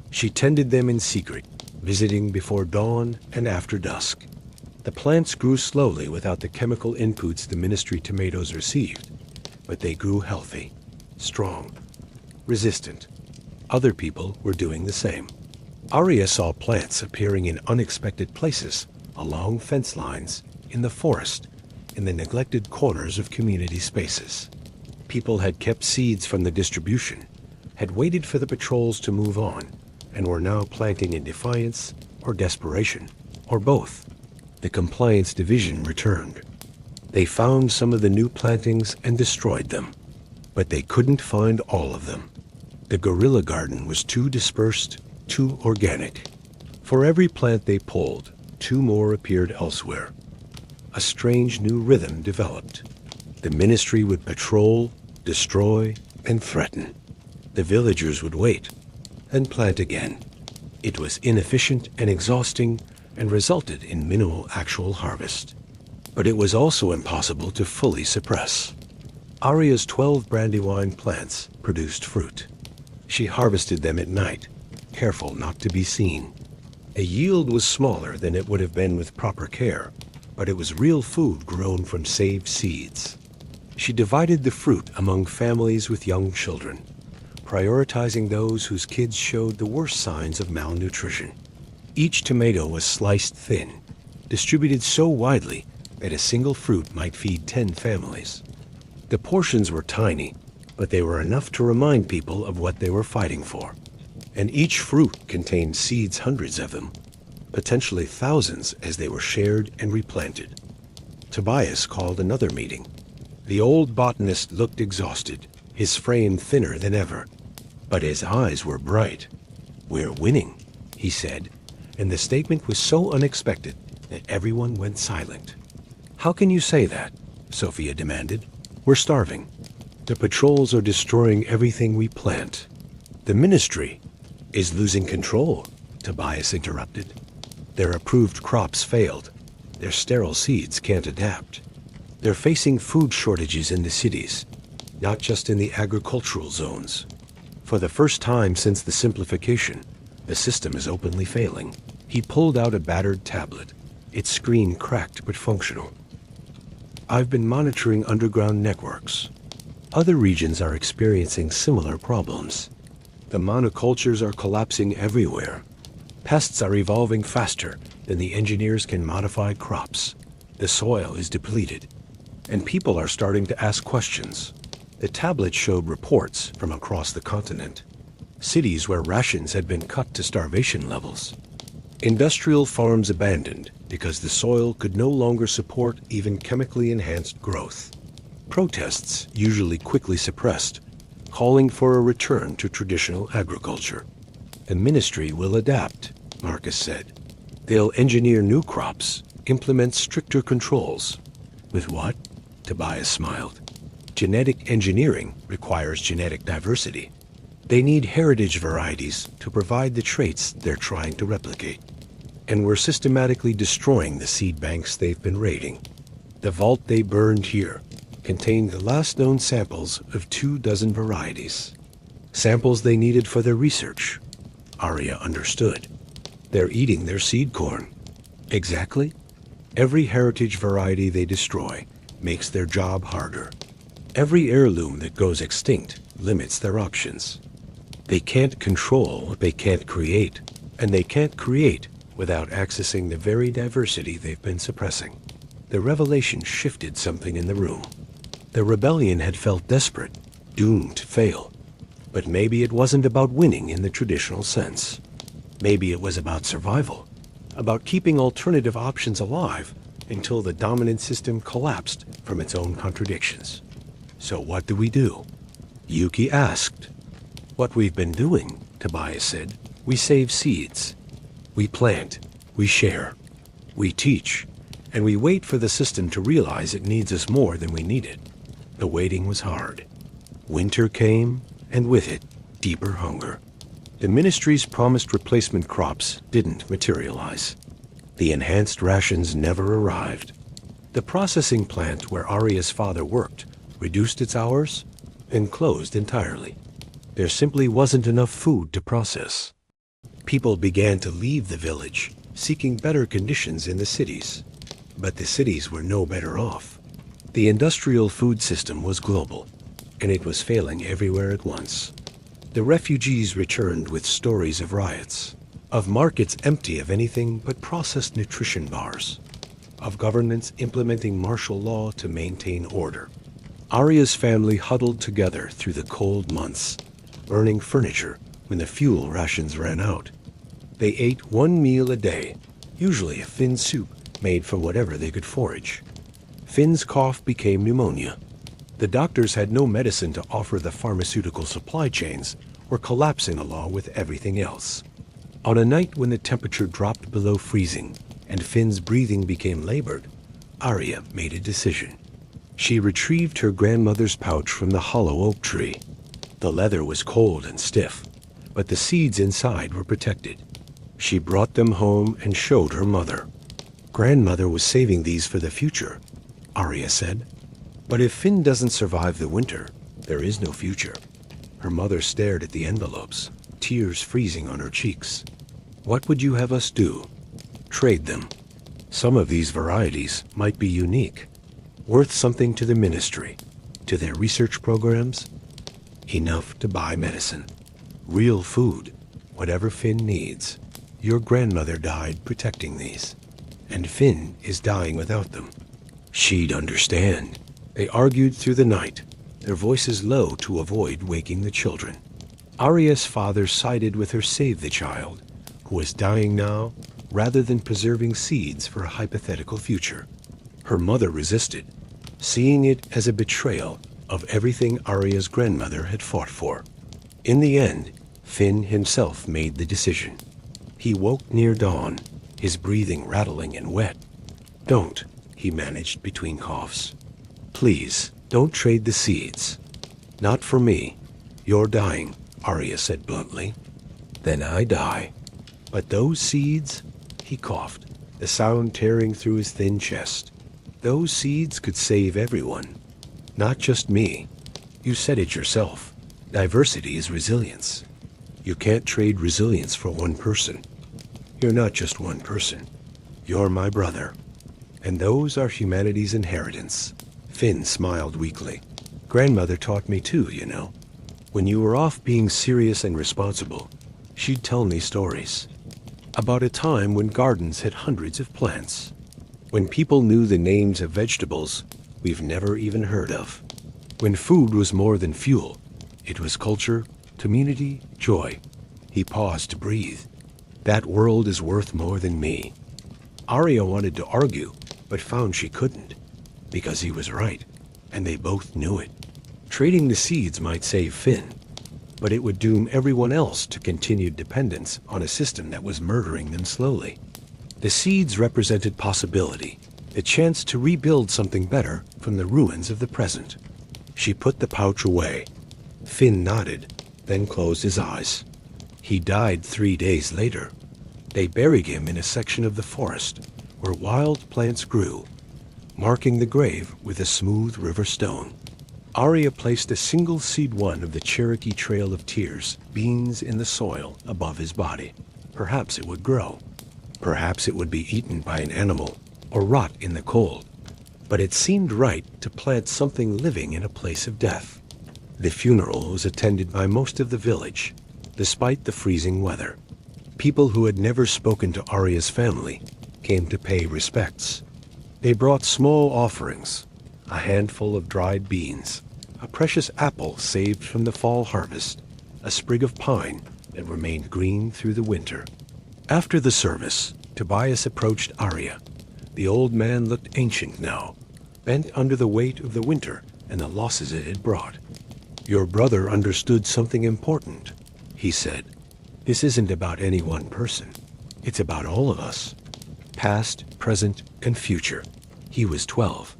She tended them in secret, visiting before dawn and after dusk. The plants grew slowly without the chemical inputs the ministry tomatoes received, but they grew healthy, strong, resistant. Other people were doing the same. Arya saw plants appearing in unexpected places, along fence lines, in the forest, in the neglected corners of community spaces. People had kept seeds from the distribution, had waited for the patrols to move on, and were now planting in defiance or desperation, or both. The compliance division returned. They found some of the new plantings and destroyed them, but they couldn't find all of them. The guerrilla garden was too dispersed, too organic. For every plant they pulled, 2 more appeared elsewhere. A strange new rhythm developed. The ministry would patrol, destroy, and threaten. The villagers would wait and plant again. It was inefficient and exhausting and resulted in minimal actual harvest. But it was also impossible to fully suppress. Arya's 12 brandywine plants produced fruit. She harvested them at night, careful not to be seen. A yield was smaller than it would have been with proper care, but it was real food grown from saved seeds. She divided the fruit among families with young children, prioritizing those whose kids showed the worst signs of malnutrition. Each tomato was sliced thin, distributed so widely that a single fruit might feed 10 families. The portions were tiny, but they were enough to remind people of what they were fighting for. And each fruit contained seeds, hundreds of them, potentially thousands as they were shared and replanted. Tobias called another meeting. The old botanist looked exhausted, his frame thinner than ever, but his eyes were bright. "We're winning," he said, and the statement was so unexpected that everyone went silent. "How can you say that?" Sophia demanded. "We're starving. The patrols are destroying everything we plant." "The ministry is losing control," Tobias interrupted. "Their approved crops failed. Their sterile seeds can't adapt. They're facing food shortages in the cities, not just in the agricultural zones. For the first time since the simplification, the system is openly failing." He pulled out a battered tablet, its screen cracked but functional. "I've been monitoring underground networks. Other regions are experiencing similar problems. The monocultures are collapsing everywhere. Pests are evolving faster than the engineers can modify crops. The soil is depleted. and people are starting to ask questions. The tablet showed reports from across the continent. Cities where rations had been cut to starvation levels. Industrial farms abandoned because the soil could no longer support even chemically enhanced growth. Protests, usually quickly suppressed, calling for a return to traditional agriculture. The ministry will adapt, Marcus said. They'll engineer new crops, implement stricter controls. With what? Tobias smiled. Genetic engineering requires genetic diversity. They need heritage varieties to provide the traits they're trying to replicate. And we're systematically destroying the seed banks they've been raiding. The vault they burned here contained the last known samples of 24 varieties. Samples they needed for their research. Arya understood. They're eating their seed corn. Exactly. Every heritage variety they destroy makes their job harder. Every heirloom that goes extinct limits their options. They can't control what they can't create, and they can't create without accessing the very diversity they've been suppressing. The revelation shifted something in the room. The rebellion had felt desperate, doomed to fail. But maybe it wasn't about winning in the traditional sense. Maybe it was about survival, about keeping alternative options alive until the dominant system collapsed from its own contradictions. So what do we do? Yuki asked. What we've been doing, Tobias said. We save seeds. We plant. We share. We teach. And we wait for the system to realize it needs us more than we need it. The waiting was hard. Winter came, and with it, deeper hunger. The ministry's promised replacement crops didn't materialize. The enhanced rations never arrived. The processing plant where Arya's father worked reduced its hours and closed entirely. There simply wasn't enough food to process. People began to leave the village, seeking better conditions in the cities. But the cities were no better off. The industrial food system was global, and it was failing everywhere at once. The refugees returned with stories of riots, of markets empty of anything but processed nutrition bars, of governments implementing martial law to maintain order. Arya's family huddled together through the cold months, burning furniture when the fuel rations ran out. They ate one meal a day, usually a Finn soup made from whatever they could forage. Finn's cough became pneumonia. The doctors had no medicine to offer. The pharmaceutical supply chains were collapsing along with everything else. On a night when the temperature dropped below freezing and Finn's breathing became labored, Arya made a decision. She retrieved her grandmother's pouch from the hollow oak tree. The leather was cold and stiff, but the seeds inside were protected. She brought them home and showed her mother. Grandmother was saving these for the future, Arya said. But if Finn doesn't survive the winter, there is no future. Her mother stared at the envelopes, tears freezing on her cheeks. What would you have us do? Trade them. Some of these varieties might be unique, worth something to the ministry, to their research programs. Enough to buy medicine. Real food, whatever Finn needs. Your grandmother died protecting these, and Finn is dying without them. She'd understand. They argued through the night, their voices low to avoid waking the children. Arya's father sided with her save the child, who was dying now, rather than preserving seeds for a hypothetical future. Her mother resisted, seeing it as a betrayal of everything Arya's grandmother had fought for. In the end, Finn himself made the decision. He woke near dawn, his breathing rattling and wet. Don't, he managed between coughs. Please, don't trade the seeds. Not for me. You're dying, Arya said bluntly. Then I die. But those seeds, he coughed, the sound tearing through his thin chest. Those seeds could save everyone. Not just me. You said it yourself. Diversity is resilience. You can't trade resilience for one person. You're not just one person. You're my brother. And those are humanity's inheritance. Finn smiled weakly. Grandmother taught me too, you know. When you were off being serious and responsible, she'd tell me stories. About a time when gardens had hundreds of plants. When people knew the names of vegetables, we've never even heard of. When food was more than fuel, it was culture, community, joy. He paused to breathe. That world is worth more than me. Arya wanted to argue, but found she couldn't, because he was right, and they both knew it. Trading the seeds might save Finn, but it would doom everyone else to continued dependence on a system that was murdering them slowly. The seeds represented possibility, the chance to rebuild something better from the ruins of the present. She put the pouch away. Finn nodded, then closed his eyes. He died 3 days later. They buried him in a section of the forest where wild plants grew, marking the grave with a smooth river stone. Arya placed a single seed one of the Cherokee Trail of Tears beans in the soil above his body. Perhaps it would grow. Perhaps it would be eaten by an animal or rot in the cold. But it seemed right to plant something living in a place of death. The funeral was attended by most of the village, despite the freezing weather. People who had never spoken to Arya's family came to pay respects. They brought small offerings, a handful of dried beans, a precious apple saved from the fall harvest, a sprig of pine that remained green through the winter. After the service, Tobias approached Arya. The old man looked ancient now, bent under the weight of the winter and the losses it had brought. "Your brother understood something important," he said. "This isn't about any one person. It's about all of us. Past, present, and future." He was 12,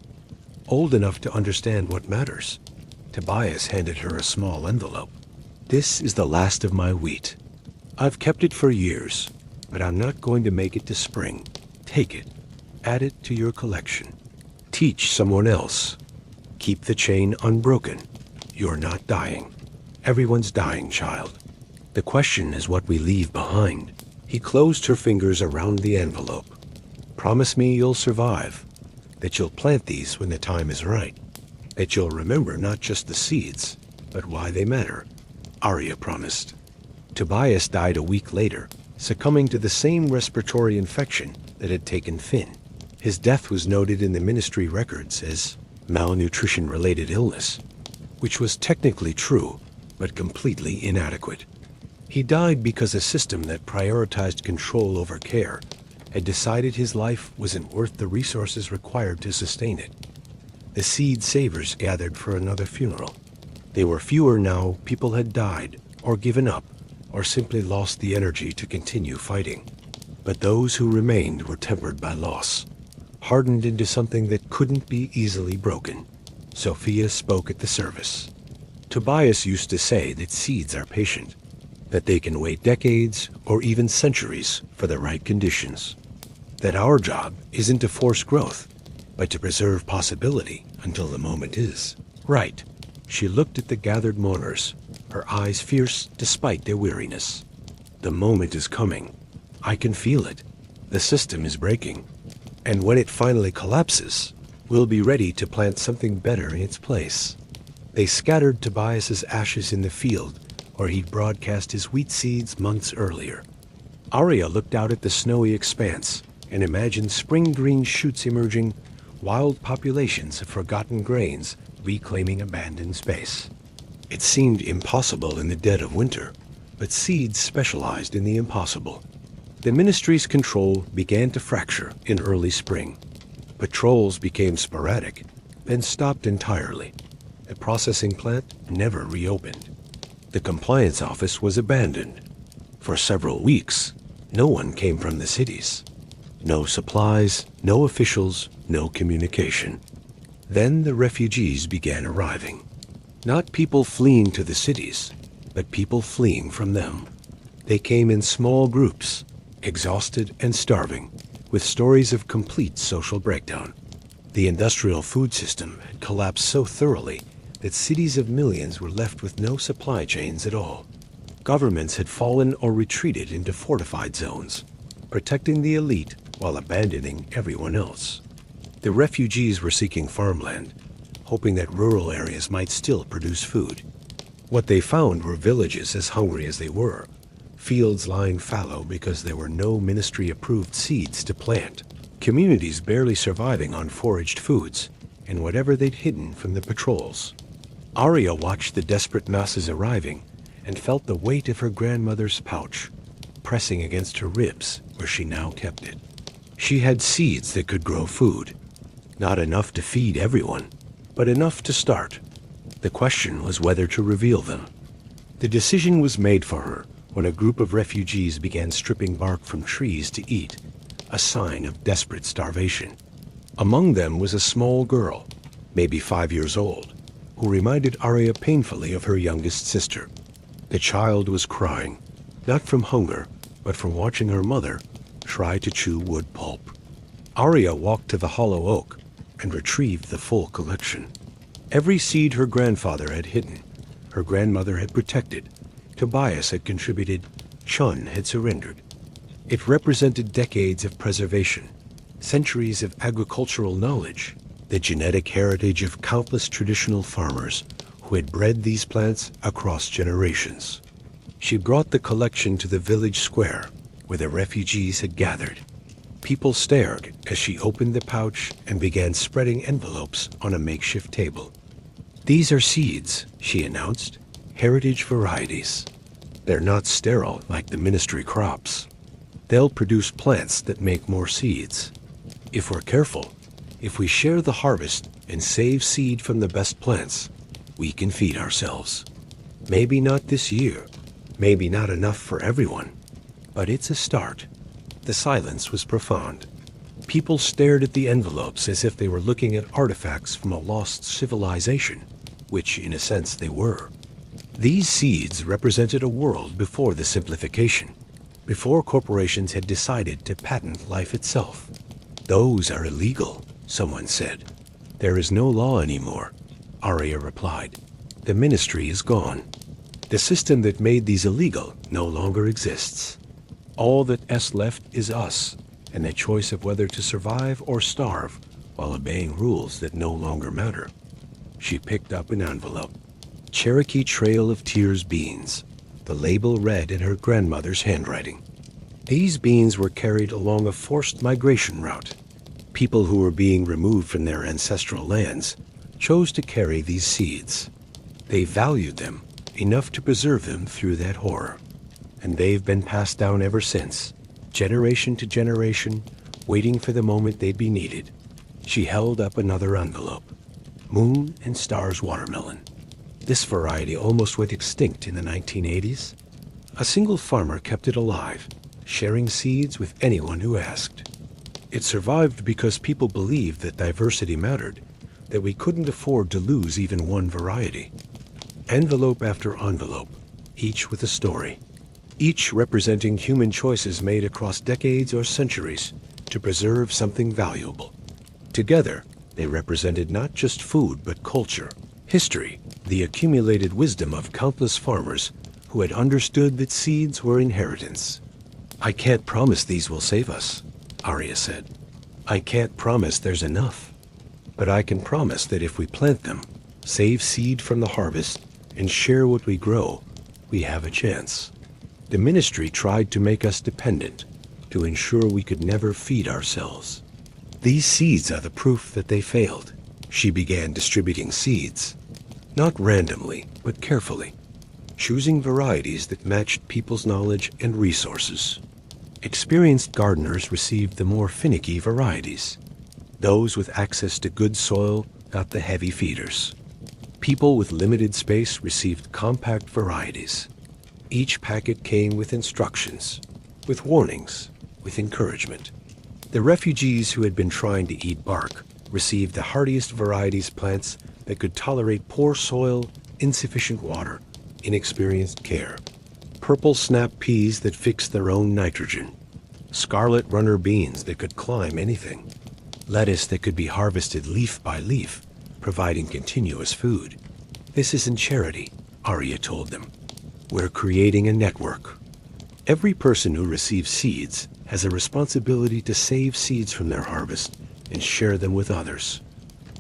old enough to understand what matters. Tobias handed her a small envelope. "This is the last of my wheat. I've kept it for years, but I'm not going to make it to spring. Take it. Add it to your collection. Teach someone else. Keep the chain unbroken. You're not dying. Everyone's dying, child. The question is what we leave behind." He closed her fingers around the envelope. "Promise me you'll survive, that you'll plant these when the time is right, that you'll remember not just the seeds, but why they matter," Arya promised. Tobias died a week later, succumbing to the same respiratory infection that had taken Finn. His death was noted in the ministry records as malnutrition-related illness, which was technically true, but completely inadequate. He died because a system that prioritized control over care had decided his life wasn't worth the resources required to sustain it. The seed savers gathered for another funeral. They were fewer now. People had died, or given up, or simply lost the energy to continue fighting. But those who remained were tempered by loss, hardened into something that couldn't be easily broken. Sophia spoke at the service. "Tobias used to say that seeds are patient, that they can wait decades or even centuries for the right conditions. That our job isn't to force growth, but to preserve possibility until the moment is right." She looked at the gathered mourners, her eyes fierce despite their weariness. "The moment is coming. I can feel it. The system is breaking. And when it finally collapses, we'll be ready to plant something better in its place." They scattered Tobias's ashes in the field where he'd broadcast his wheat seeds months earlier. Arya looked out at the snowy expanse and imagined spring green shoots emerging, wild populations of forgotten grains reclaiming abandoned space. It seemed impossible in the dead of winter, but seeds specialized in the impossible. The ministry's control began to fracture in early spring. Patrols became sporadic, then stopped entirely. The processing plant never reopened. The compliance office was abandoned. For several weeks, no one came from the cities. No supplies, no officials, no communication. Then the refugees began arriving. Not people fleeing to the cities, but people fleeing from them. They came in small groups, exhausted and starving, with stories of complete social breakdown. The industrial food system had collapsed so thoroughly that cities of millions were left with no supply chains at all. Governments had fallen or retreated into fortified zones, protecting the elite while abandoning everyone else. The refugees were seeking farmland, hoping that rural areas might still produce food. What they found were villages as hungry as they were, fields lying fallow because there were no ministry-approved seeds to plant, communities barely surviving on foraged foods, and whatever they'd hidden from the patrols. Arya watched the desperate masses arriving and felt the weight of her grandmother's pouch pressing against her ribs where she now kept it. She had seeds that could grow food. Not enough to feed everyone, but enough to start. The question was whether to reveal them. The decision was made for her when a group of refugees began stripping bark from trees to eat, a sign of desperate starvation. Among them was a small girl, maybe 5 years old, who reminded Arya painfully of her youngest sister. The child was crying, not from hunger, but from watching her mother try to chew wood pulp. Arya walked to the hollow oak and retrieved the full collection. Every seed her grandfather had hidden, her grandmother had protected, Tobias had contributed, Chun had surrendered. It represented decades of preservation, centuries of agricultural knowledge, the genetic heritage of countless traditional farmers who had bred these plants across generations. She brought the collection to the village square where the refugees had gathered. People stared as she opened the pouch and began spreading envelopes on a makeshift table. "These are seeds," she announced, "heritage varieties. They're not sterile like the ministry crops. They'll produce plants that make more seeds. If we're careful, if we share the harvest and save seed from the best plants, we can feed ourselves. Maybe not this year, maybe not enough for everyone, but it's a start." The silence was profound. People stared at the envelopes as if they were looking at artifacts from a lost civilization, which in a sense they were. These seeds represented a world before the simplification, before corporations had decided to patent life itself. "Those are illegal," someone said. "There is no law anymore," Arya replied. "The ministry is gone. The system that made these illegal no longer exists. All that's left is us, and the choice of whether to survive or starve while obeying rules that no longer matter." She picked up an envelope. Cherokee Trail of Tears beans, the label read in her grandmother's handwriting. These beans were carried along a forced migration route. People who were being removed from their ancestral lands chose to carry these seeds. They valued them enough to preserve them through that horror. And they've been passed down ever since, generation to generation, waiting for the moment they'd be needed. She held up another envelope. Moon and Stars watermelon. This variety almost went extinct in the 1980s. A single farmer kept it alive, sharing seeds with anyone who asked. It survived because people believed that diversity mattered, that we couldn't afford to lose even one variety. Envelope after envelope, each with a story. Each representing human choices made across decades or centuries to preserve something valuable. Together, they represented not just food but culture, history, the accumulated wisdom of countless farmers who had understood that seeds were inheritance. "I can't promise these will save us," Arya said. "I can't promise there's enough. But I can promise that if we plant them, save seed from the harvest, and share what we grow, we have a chance." The ministry tried to make us dependent, to ensure we could never feed ourselves. These seeds are the proof that they failed. She began distributing seeds, not randomly, but carefully, choosing varieties that matched people's knowledge and resources. Experienced gardeners received the more finicky varieties. Those with access to good soil got the heavy feeders. People with limited space received compact varieties. Each packet came with instructions, with warnings, with encouragement. The refugees who had been trying to eat bark received the hardiest varieties plants that could tolerate poor soil, insufficient water, inexperienced care. Purple snap peas that fixed their own nitrogen. Scarlet runner beans that could climb anything. Lettuce that could be harvested leaf by leaf, providing continuous food. "This isn't charity," Arya told them. "We're creating a network. Every person who receives seeds has a responsibility to save seeds from their harvest and share them with others.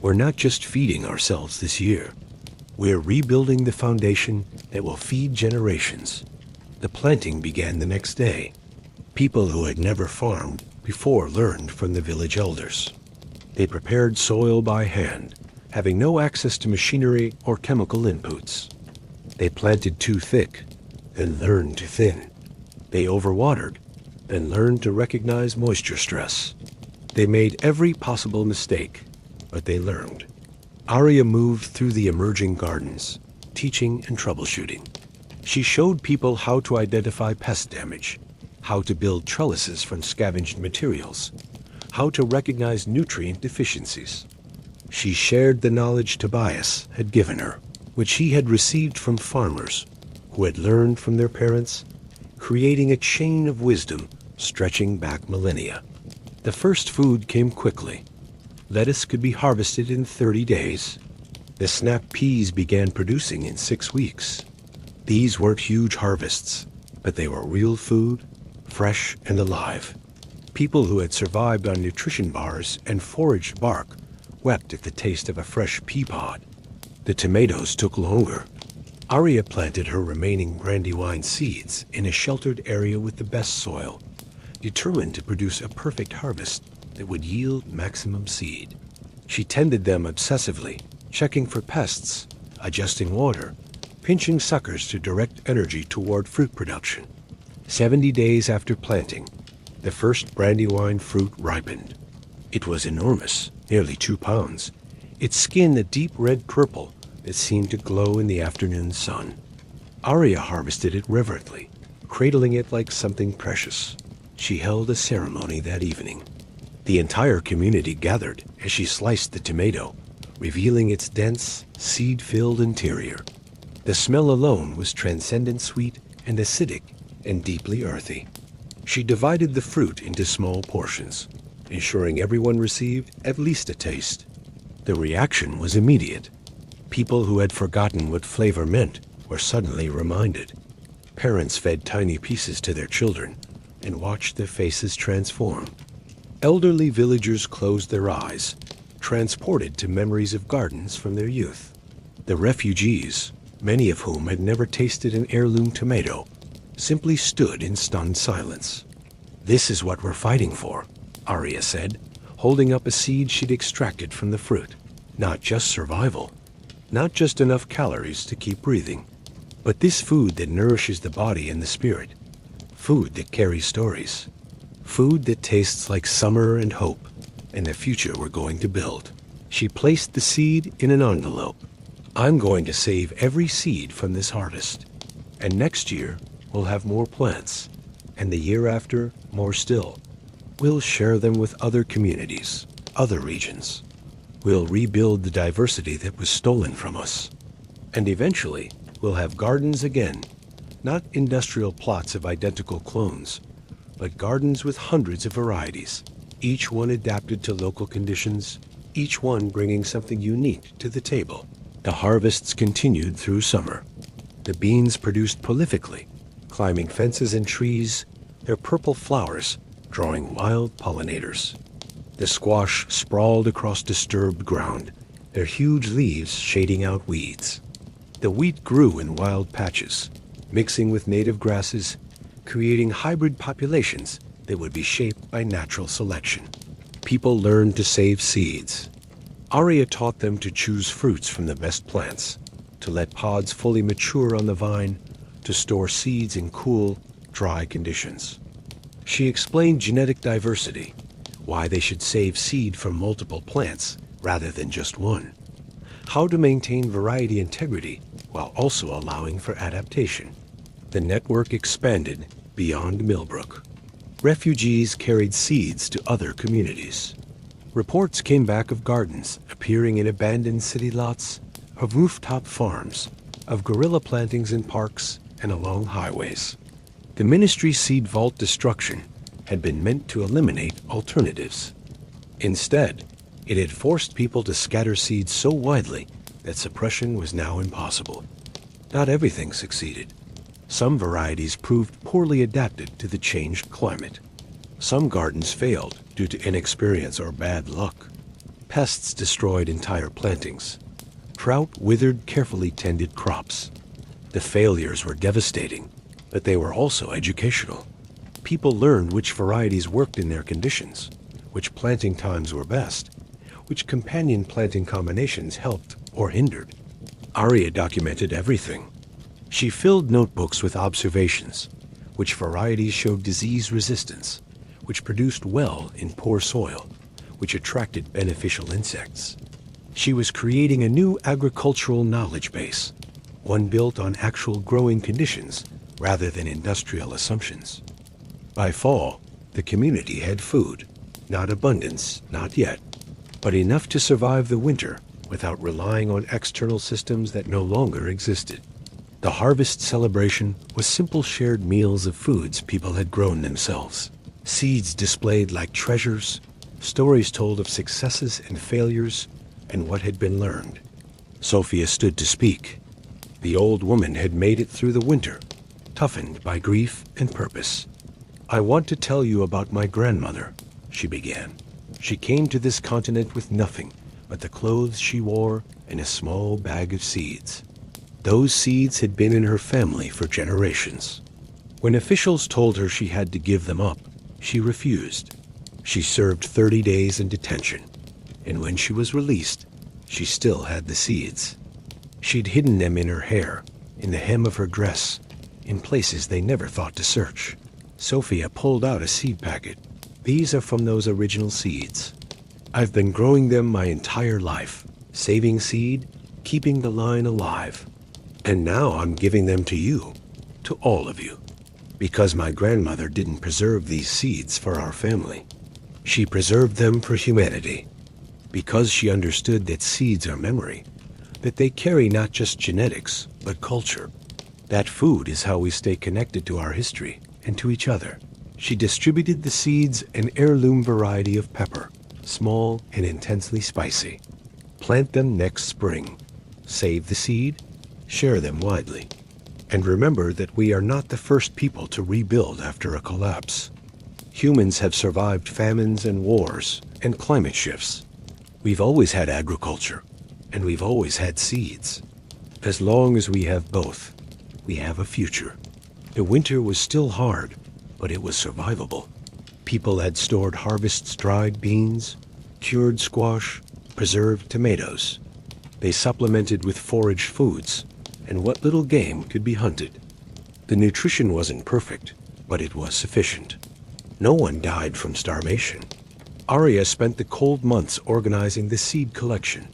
We're not just feeding ourselves this year. We're rebuilding the foundation that will feed generations." The planting began the next day. People who had never farmed before learned from the village elders. They prepared soil by hand, having no access to machinery or chemical inputs. They planted too thick, then learned to thin. They overwatered, then learned to recognize moisture stress. They made every possible mistake, but they learned. Arya moved through the emerging gardens, teaching and troubleshooting. She showed people how to identify pest damage, how to build trellises from scavenged materials, how to recognize nutrient deficiencies. She shared the knowledge Tobias had given her, which he had received from farmers who had learned from their parents, creating a chain of wisdom stretching back millennia. The first food came quickly. Lettuce could be harvested in 30 days. The snap peas began producing in 6 weeks. These weren't huge harvests, but they were real food, fresh and alive. People who had survived on nutrition bars and foraged bark wept at the taste of a fresh pea pod. The tomatoes took longer. Arya planted her remaining brandywine seeds in a sheltered area with the best soil, determined to produce a perfect harvest that would yield maximum seed. She tended them obsessively, checking for pests, adjusting water, pinching suckers to direct energy toward fruit production. 70 days after planting, the first brandywine fruit ripened. It was enormous, nearly 2 pounds, its skin a deep red purple that seemed to glow in the afternoon sun. Arya harvested it reverently, cradling it like something precious. She held a ceremony that evening. The entire community gathered as she sliced the tomato, revealing its dense, seed-filled interior. The smell alone was transcendent sweet and acidic and deeply earthy. She divided the fruit into small portions, ensuring everyone received at least a taste. The reaction was immediate. People who had forgotten what flavor meant were suddenly reminded. Parents fed tiny pieces to their children and watched their faces transform. Elderly villagers closed their eyes, transported to memories of gardens from their youth. The refugees, many of whom had never tasted an heirloom tomato, simply stood in stunned silence. "This is what we're fighting for," Arya said, holding up a seed she'd extracted from the fruit. "Not just survival, not just enough calories to keep breathing, but this food that nourishes the body and the spirit, food that carries stories, food that tastes like summer and hope and the future we're going to build." She placed the seed in an envelope. "I'm going to save every seed from this harvest, and next year we'll have more plants, and the year after, more still. We'll share them with other communities, other regions. We'll rebuild the diversity that was stolen from us. And eventually, we'll have gardens again, not industrial plots of identical clones, but gardens with hundreds of varieties, each one adapted to local conditions, each one bringing something unique to the table." The harvests continued through summer. The beans produced prolifically, climbing fences and trees, their purple flowers drawing wild pollinators. The squash sprawled across disturbed ground, their huge leaves shading out weeds. The wheat grew in wild patches, mixing with native grasses, creating hybrid populations that would be shaped by natural selection. People learned to save seeds. Arya taught them to choose fruits from the best plants, to let pods fully mature on the vine, to store seeds in cool, dry conditions. She explained genetic diversity, why they should save seed from multiple plants rather than just one, how to maintain variety integrity while also allowing for adaptation. The network expanded beyond Millbrook. Refugees carried seeds to other communities. Reports came back of gardens appearing in abandoned city lots, of rooftop farms, of guerrilla plantings in parks and along highways. The Ministry Seed Vault destruction had been meant to eliminate alternatives. Instead, it had forced people to scatter seeds so widely that suppression was now impossible. Not everything succeeded. Some varieties proved poorly adapted to the changed climate. Some gardens failed due to inexperience or bad luck. Pests destroyed entire plantings. Drought withered carefully tended crops. The failures were devastating, but they were also educational. People learned which varieties worked in their conditions, which planting times were best, which companion planting combinations helped or hindered. Arya documented everything. She filled notebooks with observations, which varieties showed disease resistance, which produced well in poor soil, which attracted beneficial insects. She was creating a new agricultural knowledge base, one built on actual growing conditions rather than industrial assumptions. By fall, the community had food, not abundance, not yet, but enough to survive the winter without relying on external systems that no longer existed. The harvest celebration was simple shared meals of foods people had grown themselves, seeds displayed like treasures, stories told of successes and failures, and what had been learned. Sophia stood to speak. The old woman had made it through the winter, toughened by grief and purpose. "I want to tell you about my grandmother," she began. "She came to this continent with nothing but the clothes she wore and a small bag of seeds. Those seeds had been in her family for generations. When officials told her she had to give them up, she refused. She served 30 days in detention, and when she was released, she still had the seeds. She'd hidden them in her hair, in the hem of her dress, in places they never thought to search." Sophia pulled out a seed packet. "These are from those original seeds. I've been growing them my entire life, saving seed, keeping the line alive. And now I'm giving them to you, to all of you, because my grandmother didn't preserve these seeds for our family. She preserved them for humanity, because she understood that seeds are memory, that they carry not just genetics, but culture. That food is how we stay connected to our history and to each other." She distributed the seeds an heirloom variety of pepper, small and intensely spicy. "Plant them next spring. Save the seed, share them widely. And remember that we are not the first people to rebuild after a collapse. Humans have survived famines and wars and climate shifts. We've always had agriculture, and we've always had seeds. As long as we have both, we have a future." The winter was still hard, but it was survivable. People had stored harvests, dried beans, cured squash, preserved tomatoes. They supplemented with foraged foods and what little game could be hunted. The nutrition wasn't perfect, but it was sufficient. No one died from starvation. Arya spent the cold months organizing the seed collection.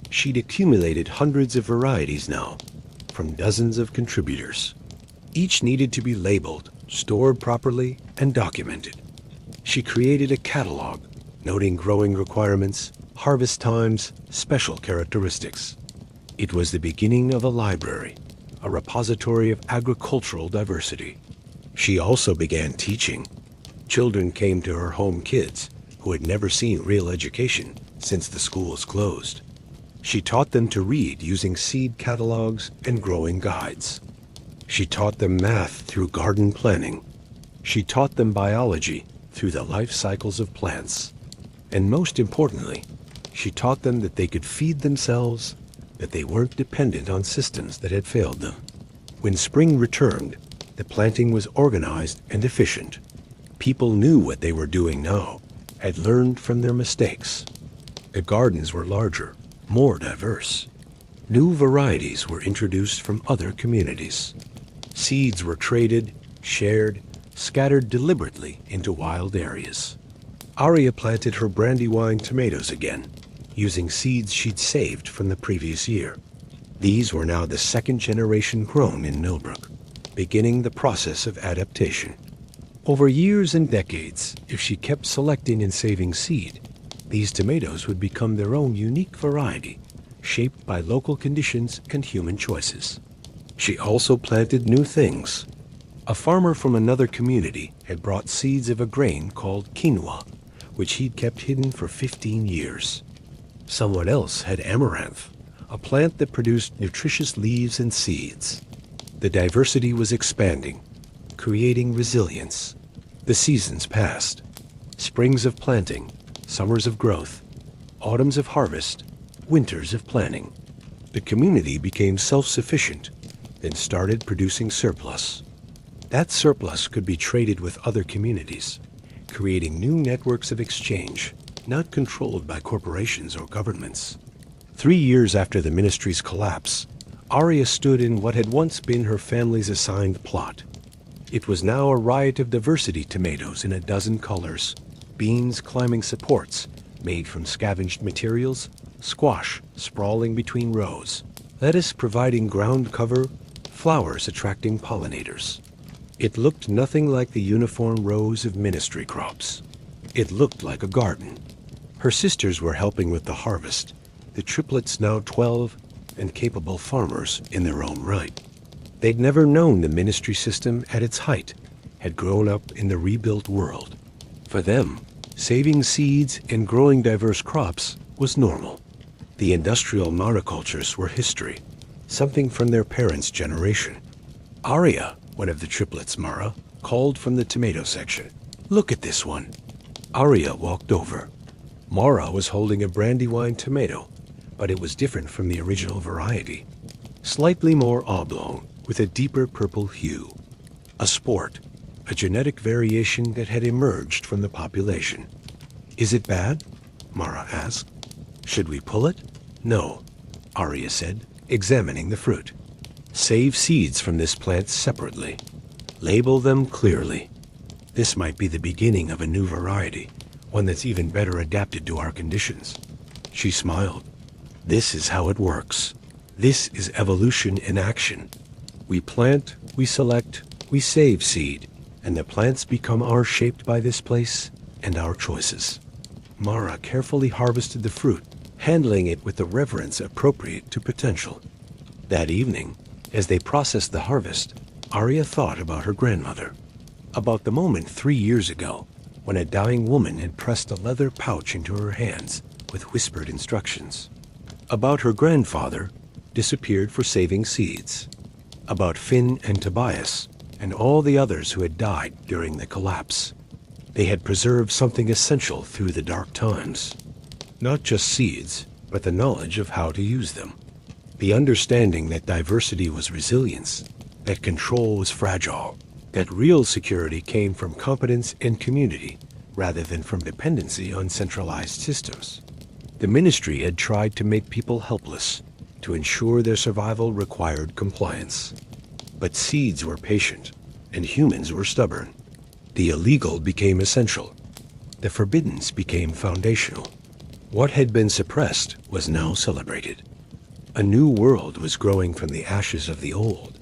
She'd accumulated hundreds of varieties now, from dozens of contributors. Each needed to be labeled, stored properly, and documented. She created a catalog, noting growing requirements, harvest times, special characteristics. It was the beginning of a library, a repository of agricultural diversity. She also began teaching. Children came to her home, kids who had never seen real education since the schools closed. She taught them to read using seed catalogs and growing guides. She taught them math through garden planning. She taught them biology through the life cycles of plants. And most importantly, she taught them that they could feed themselves, that they weren't dependent on systems that had failed them. When spring returned, the planting was organized and efficient. People knew what they were doing now, had learned from their mistakes. The gardens were larger, more diverse. New varieties were introduced from other communities. Seeds were traded, shared, scattered deliberately into wild areas. Arya planted her Brandywine tomatoes again, using seeds she'd saved from the previous year. These were now the second generation grown in Millbrook, beginning the process of adaptation. Over years and decades, if she kept selecting and saving seed, these tomatoes would become their own unique variety, shaped by local conditions and human choices. She also planted new things. A farmer from another community had brought seeds of a grain called quinoa, which he'd kept hidden for 15 years. Someone else had amaranth, a plant that produced nutritious leaves and seeds. The diversity was expanding, creating resilience. The seasons passed. Springs of planting, summers of growth, autumns of harvest, winters of planting. The community became self-sufficient, then started producing surplus. That surplus could be traded with other communities, creating new networks of exchange. not controlled by corporations or governments. 3 years after the ministry's collapse, Arya stood in what had once been her family's assigned plot. It was now a riot of diversity: tomatoes in a dozen colors, beans climbing supports made from scavenged materials, squash sprawling between rows, lettuce providing ground cover, flowers attracting pollinators. It looked nothing like the uniform rows of ministry crops. It looked like a garden. Her sisters were helping with the harvest, the triplets now 12 and capable farmers in their own right. They'd never known the ministry system at its height, had grown up in the rebuilt world. For them, saving seeds and growing diverse crops was normal. The industrial monocultures were history, something from their parents' generation. Arya, one of the triplets Mara, called from the tomato section. "Look at this one." Arya walked over. Mara was holding a brandywine tomato, but it was different from the original variety. Slightly more oblong, with a deeper purple hue. A sport, a genetic variation that had emerged from the population. "Is it bad?" Mara asked. "Should we pull it?" "No," Arya said, examining the fruit. "Save seeds from this plant separately. Label them clearly. This might be the beginning of a new variety, one that's even better adapted to our conditions." She smiled. "This is how it works. This is evolution in action. We plant, we select, we save seed, and the plants become ours, shaped by this place and our choices." Mara carefully harvested the fruit, handling it with the reverence appropriate to potential. That evening, as they processed the harvest, Arya thought about her grandmother. About the moment 3 years ago, when a dying woman had pressed a leather pouch into her hands with whispered instructions. About her grandfather, disappeared for saving seeds. About Finn and Tobias, and all the others who had died during the collapse. They had preserved something essential through the dark times. Not just seeds, but the knowledge of how to use them. The understanding that diversity was resilience, that control was fragile, that real security came from competence and community, rather than from dependency on centralized systems. The ministry had tried to make people helpless. To ensure their survival required compliance. But seeds were patient, and humans were stubborn. The illegal became essential. The forbiddens became foundational. What had been suppressed was now celebrated. A new world was growing from the ashes of the old.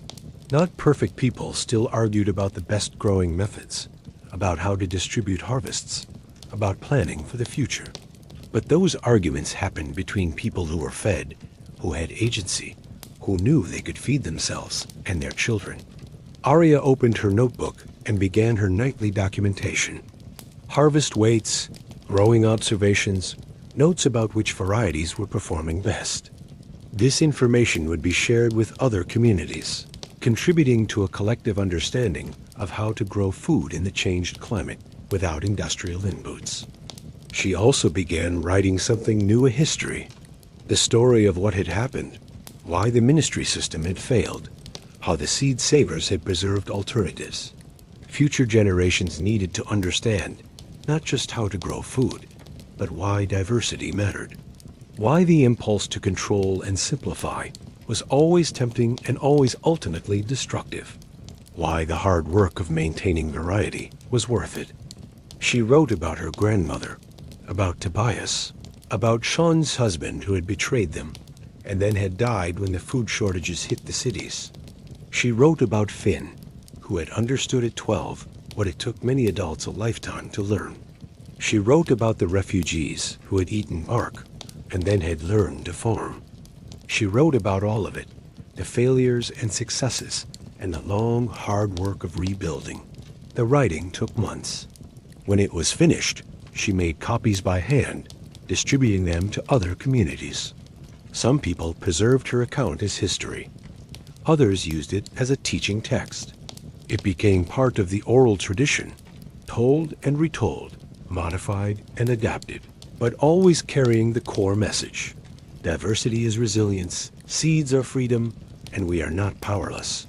Not perfect people still argued about the best growing methods, about how to distribute harvests, about planning for the future. But those arguments happened between people who were fed, who had agency, who knew they could feed themselves and their children. Arya opened her notebook and began her nightly documentation. Harvest weights, growing observations, notes about which varieties were performing best. This information would be shared with other communities, contributing to a collective understanding of how to grow food in the changed climate without industrial inputs. She also began writing something new: a history. The story of what had happened, why the ministry system had failed, how the seed savers had preserved alternatives. Future generations needed to understand not just how to grow food, but why diversity mattered. Why the impulse to control and simplify was always tempting and always ultimately destructive. Why the hard work of maintaining variety was worth it. She wrote about her grandmother, about Tobias, about Sean's husband who had betrayed them and then had died when the food shortages hit the cities. She wrote about Finn, who had understood at 12 what it took many adults a lifetime to learn. She wrote about the refugees who had eaten bark and then had learned to farm. She wrote about all of it, the failures and successes, and the long, hard work of rebuilding. The writing took months. When it was finished, she made copies by hand, distributing them to other communities. Some people preserved her account as history. Others used it as a teaching text. It became part of the oral tradition, told and retold, modified and adapted, but always carrying the core message. Diversity is resilience, seeds are freedom, and we are not powerless.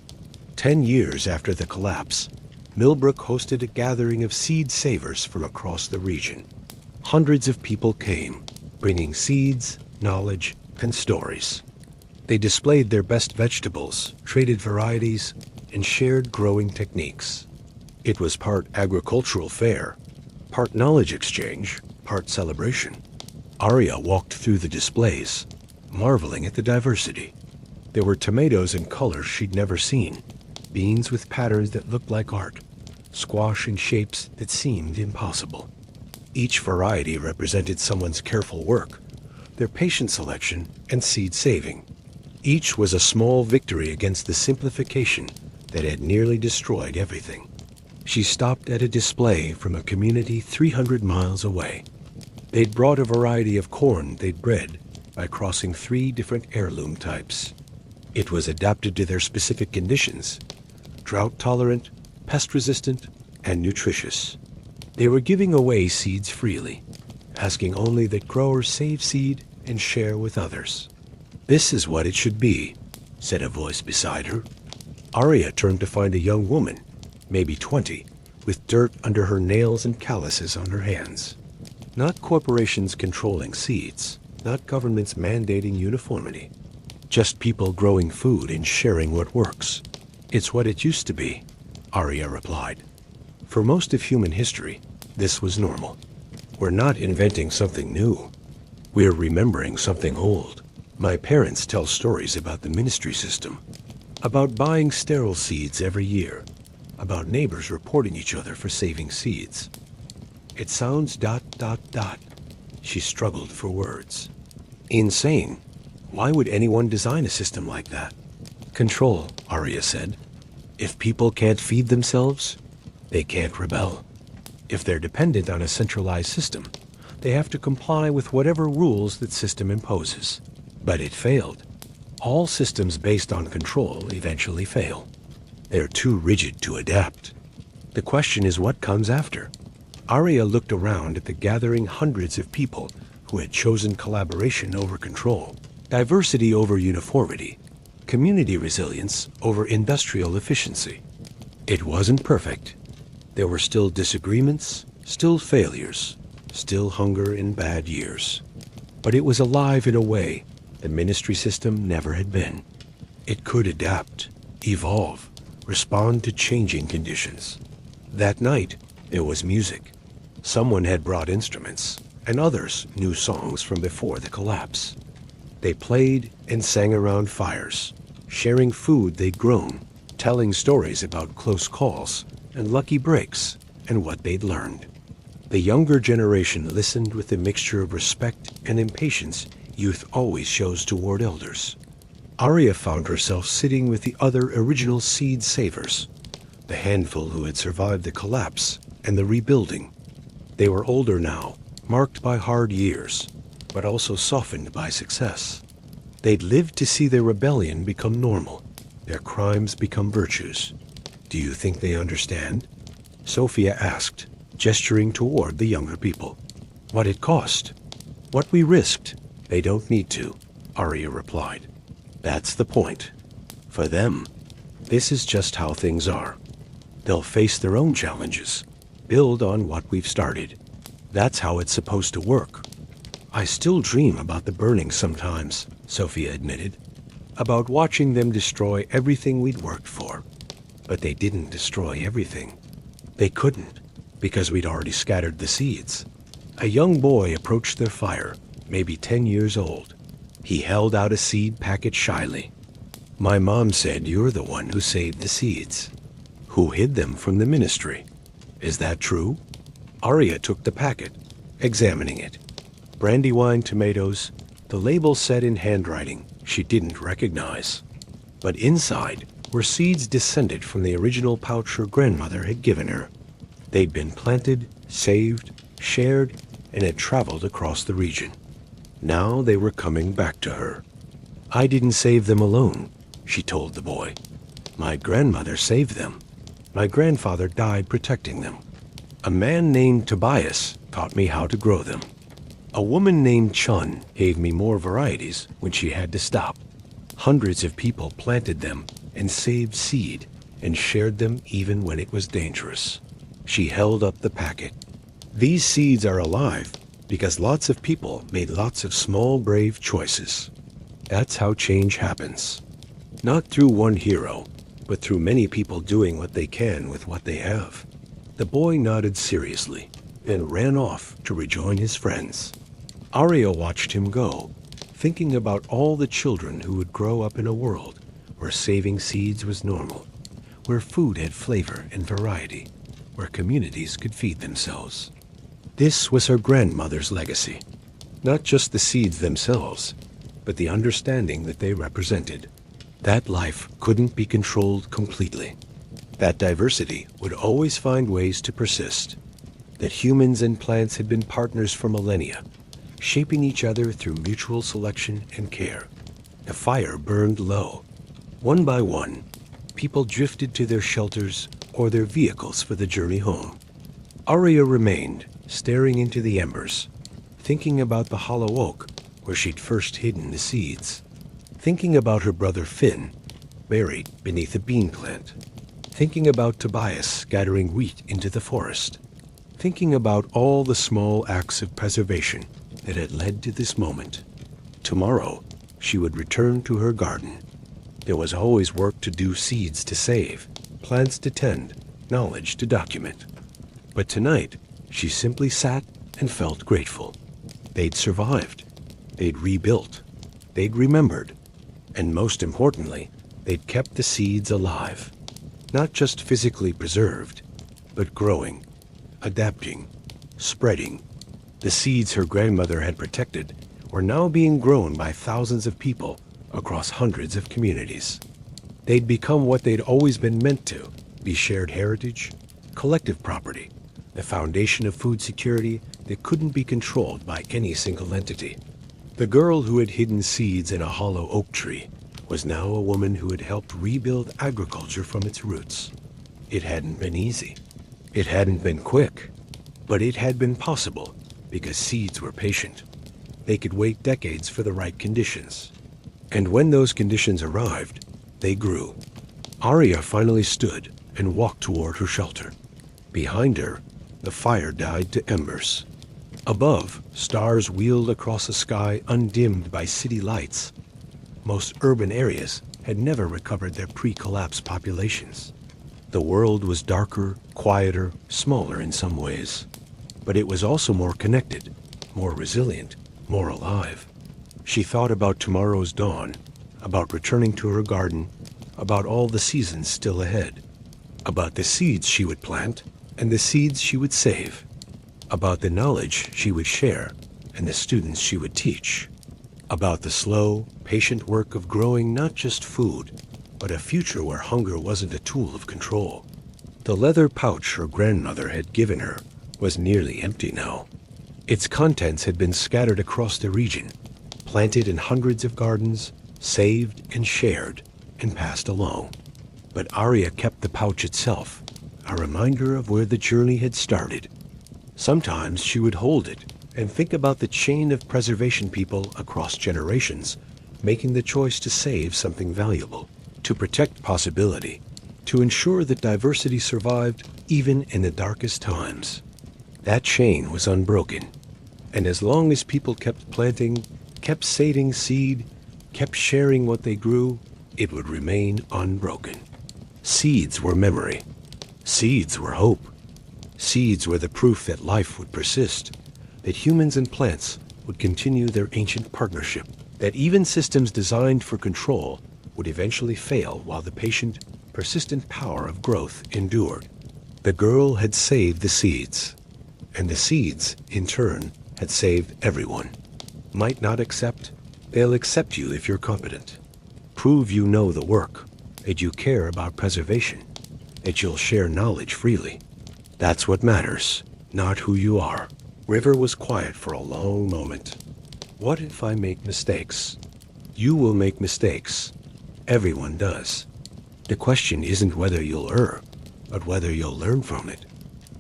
10 years after the collapse, Millbrook hosted a gathering of seed savers from across the region. Hundreds of people came, bringing seeds, knowledge, and stories. They displayed their best vegetables, traded varieties, and shared growing techniques. It was part agricultural fair, part knowledge exchange, part celebration. Arya walked through the displays, marveling at the diversity. There were tomatoes in colors she'd never seen, beans with patterns that looked like art, squash in shapes that seemed impossible. Each variety represented someone's careful work, their patient selection, and seed saving. Each was a small victory against the simplification that had nearly destroyed everything. She stopped at a display from a community 300 miles away. They'd brought a variety of corn they'd bred by crossing 3 different heirloom types. It was adapted to their specific conditions: drought-tolerant, pest-resistant, and nutritious. They were giving away seeds freely, asking only that growers save seed and share with others. "This is what it should be," said a voice beside her. Arya turned to find a young woman, maybe 20, with dirt under her nails and calluses on her hands. Not corporations controlling seeds, not governments mandating uniformity. Just people growing food and sharing what works. "It's what it used to be," Arya replied. For most of human history, this was normal. We're not inventing something new. We're remembering something old. My parents tell stories about the ministry system, about buying sterile seeds every year, about neighbors reporting each other for saving seeds. It sounds ... She struggled for words. Insane. Why would anyone design a system like that? Control, Arya said. If people can't feed themselves, they can't rebel. If they're dependent on a centralized system, they have to comply with whatever rules that system imposes. But it failed. All systems based on control eventually fail. They're too rigid to adapt. The question is what comes after. Arya looked around at the gathering hundreds of people who had chosen collaboration over control, diversity over uniformity, community resilience over industrial efficiency. It wasn't perfect. There were still disagreements, still failures, still hunger in bad years. But it was alive in a way the ministry system never had been. It could adapt, evolve, respond to changing conditions. That night, there was music. Someone had brought instruments, and others knew songs from before the collapse. They played and sang around fires, sharing food they'd grown, telling stories about close calls and lucky breaks and what they'd learned. The younger generation listened with a mixture of respect and impatience youth always shows toward elders. Arya found herself sitting with the other original seed savers, the handful who had survived the collapse and the rebuilding. They were older now, marked by hard years, but also softened by success. They'd lived to see their rebellion become normal, their crimes become virtues. "Do you think they understand?" Sophia asked, gesturing toward the younger people. "What it cost? What we risked? They don't need to," Arya replied. "That's the point. For them, this is just how things are. They'll face their own challenges, build on what we've started. That's how it's supposed to work." "I still dream about the burning sometimes," Sophia admitted, "about watching them destroy everything we'd worked for. But they didn't destroy everything. They couldn't, because we'd already scattered the seeds." A young boy approached their fire, maybe 10 years old. He held out a seed packet shyly. "My mom said you're the one who saved the seeds, who hid them from the ministry. Is that true?" Arya took the packet, examining it. Brandywine tomatoes, the label said in handwriting she didn't recognize. But inside were seeds descended from the original pouch her grandmother had given her. They'd been planted, saved, shared, and had traveled across the region. Now they were coming back to her. "I didn't save them alone," she told the boy. "My grandmother saved them. My grandfather died protecting them. A man named Tobias taught me how to grow them. A woman named Chun gave me more varieties when she had to stop. Hundreds of people planted them and saved seed and shared them even when it was dangerous." She held up the packet. "These seeds are alive, Because lots of people made lots of small, brave choices. That's how change happens. Not through one hero, but through many people doing what they can with what they have. The boy nodded seriously and ran off to rejoin his friends. Arya watched him go, thinking about all the children who would grow up in a world where saving seeds was normal, where food had flavor and variety, where communities could feed themselves. This was her grandmother's legacy. Not just the seeds themselves, but the understanding that they represented. That life couldn't be controlled completely. That diversity would always find ways to persist. That humans and plants had been partners for millennia, shaping each other through mutual selection and care. The fire burned low. One by one, people drifted to their shelters or their vehicles for the journey home. Arya remained, staring into the embers, thinking about the hollow oak where she'd first hidden the seeds, thinking about her brother Finn, buried beneath a bean plant, thinking about Tobias scattering wheat into the forest, thinking about all the small acts of preservation that had led to this moment. Tomorrow, she would return to her garden. There was always work to do, seeds to save, plants to tend, knowledge to document. But tonight, she simply sat and felt grateful. They'd survived. They'd rebuilt. They'd remembered. And most importantly, they'd kept the seeds alive. Not just physically preserved, but growing, adapting, spreading. The seeds her grandmother had protected were now being grown by thousands of people across hundreds of communities. They'd become what they'd always been meant to be: shared heritage, collective property, the foundation of food security that couldn't be controlled by any single entity. The girl who had hidden seeds in a hollow oak tree was now a woman who had helped rebuild agriculture from its roots. It hadn't been easy. It hadn't been quick. But it had been possible because seeds were patient. They could wait decades for the right conditions. And when those conditions arrived, they grew. Arya finally stood and walked toward her shelter. Behind her, the fire died to embers. Above, stars wheeled across a sky undimmed by city lights. Most urban areas had never recovered their pre-collapse populations. The world was darker, quieter, smaller in some ways. But it was also more connected, more resilient, more alive. She thought about tomorrow's dawn, about returning to her garden, about all the seasons still ahead, about the seeds she would plant and the seeds she would save, about the knowledge she would share and the students she would teach, about the slow, patient work of growing not just food, but a future where hunger wasn't a tool of control. The leather pouch her grandmother had given her was nearly empty now. Its contents had been scattered across the region, planted in hundreds of gardens, saved and shared, and passed along. But Arya kept the pouch itself, a reminder of where the journey had started. Sometimes she would hold it and think about the chain of preservation people across generations, making the choice to save something valuable, to protect possibility, to ensure that diversity survived even in the darkest times. That chain was unbroken, and as long as people kept planting, kept saving seed, kept sharing what they grew, it would remain unbroken. Seeds were memory. Seeds were hope. Seeds were the proof that life would persist, that humans and plants would continue their ancient partnership, that even systems designed for control would eventually fail while the patient, persistent power of growth endured. The girl had saved the seeds, and the seeds, in turn, had saved everyone. Might not accept, they'll accept you if you're competent. Prove you know the work, that you care about preservation, that you'll share knowledge freely. That's what matters, not who you are. River was quiet for a long moment. What if I make mistakes? You will make mistakes. Everyone does. The question isn't whether you'll err, but whether you'll learn from it.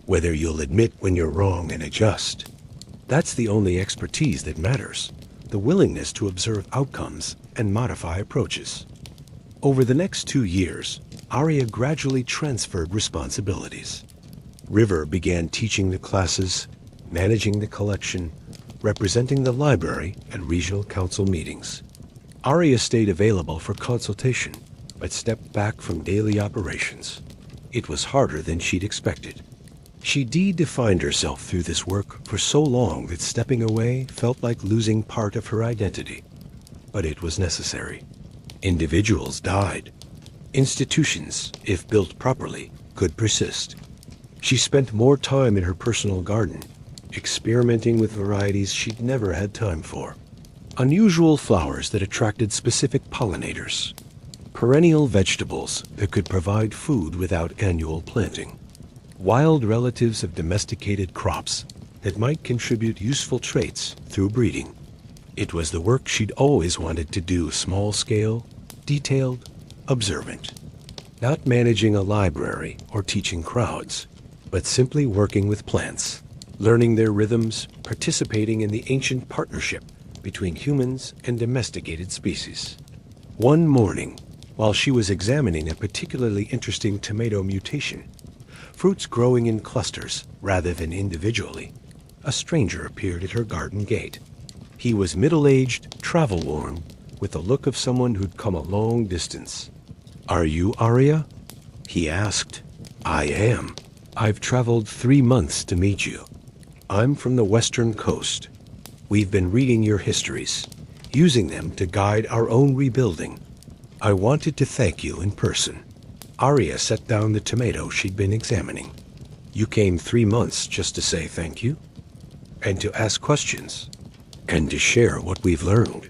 Whether you'll admit when you're wrong and adjust. That's the only expertise that matters. The willingness to observe outcomes and modify approaches. Over the next 2 years, Arya gradually transferred responsibilities. River began teaching the classes, managing the collection, representing the library at regional council meetings. Arya stayed available for consultation, but stepped back from daily operations. It was harder than she'd expected. She defined herself through this work for so long that stepping away felt like losing part of her identity. But it was necessary. Individuals died. Institutions, if built properly, could persist. She spent more time in her personal garden, experimenting with varieties she'd never had time for. Unusual flowers that attracted specific pollinators. Perennial vegetables that could provide food without annual planting. Wild relatives of domesticated crops that might contribute useful traits through breeding. It was the work she'd always wanted to do, small-scale, detailed, observant. Not managing a library or teaching crowds, but simply working with plants, learning their rhythms, participating in the ancient partnership between humans and domesticated species. One morning, while she was examining a particularly interesting tomato mutation, fruits growing in clusters rather than individually, a stranger appeared at her garden gate. He was middle-aged, travel-worn, with the look of someone who'd come a long distance. "Are you Arya?" he asked. "I am. I've traveled 3 months to meet you. I'm from the western coast. We've been reading your histories, using them to guide our own rebuilding. I wanted to thank you in person." Arya set down the tomato she'd been examining. "You came 3 months just to say thank you? And to ask questions? And to share what we've learned?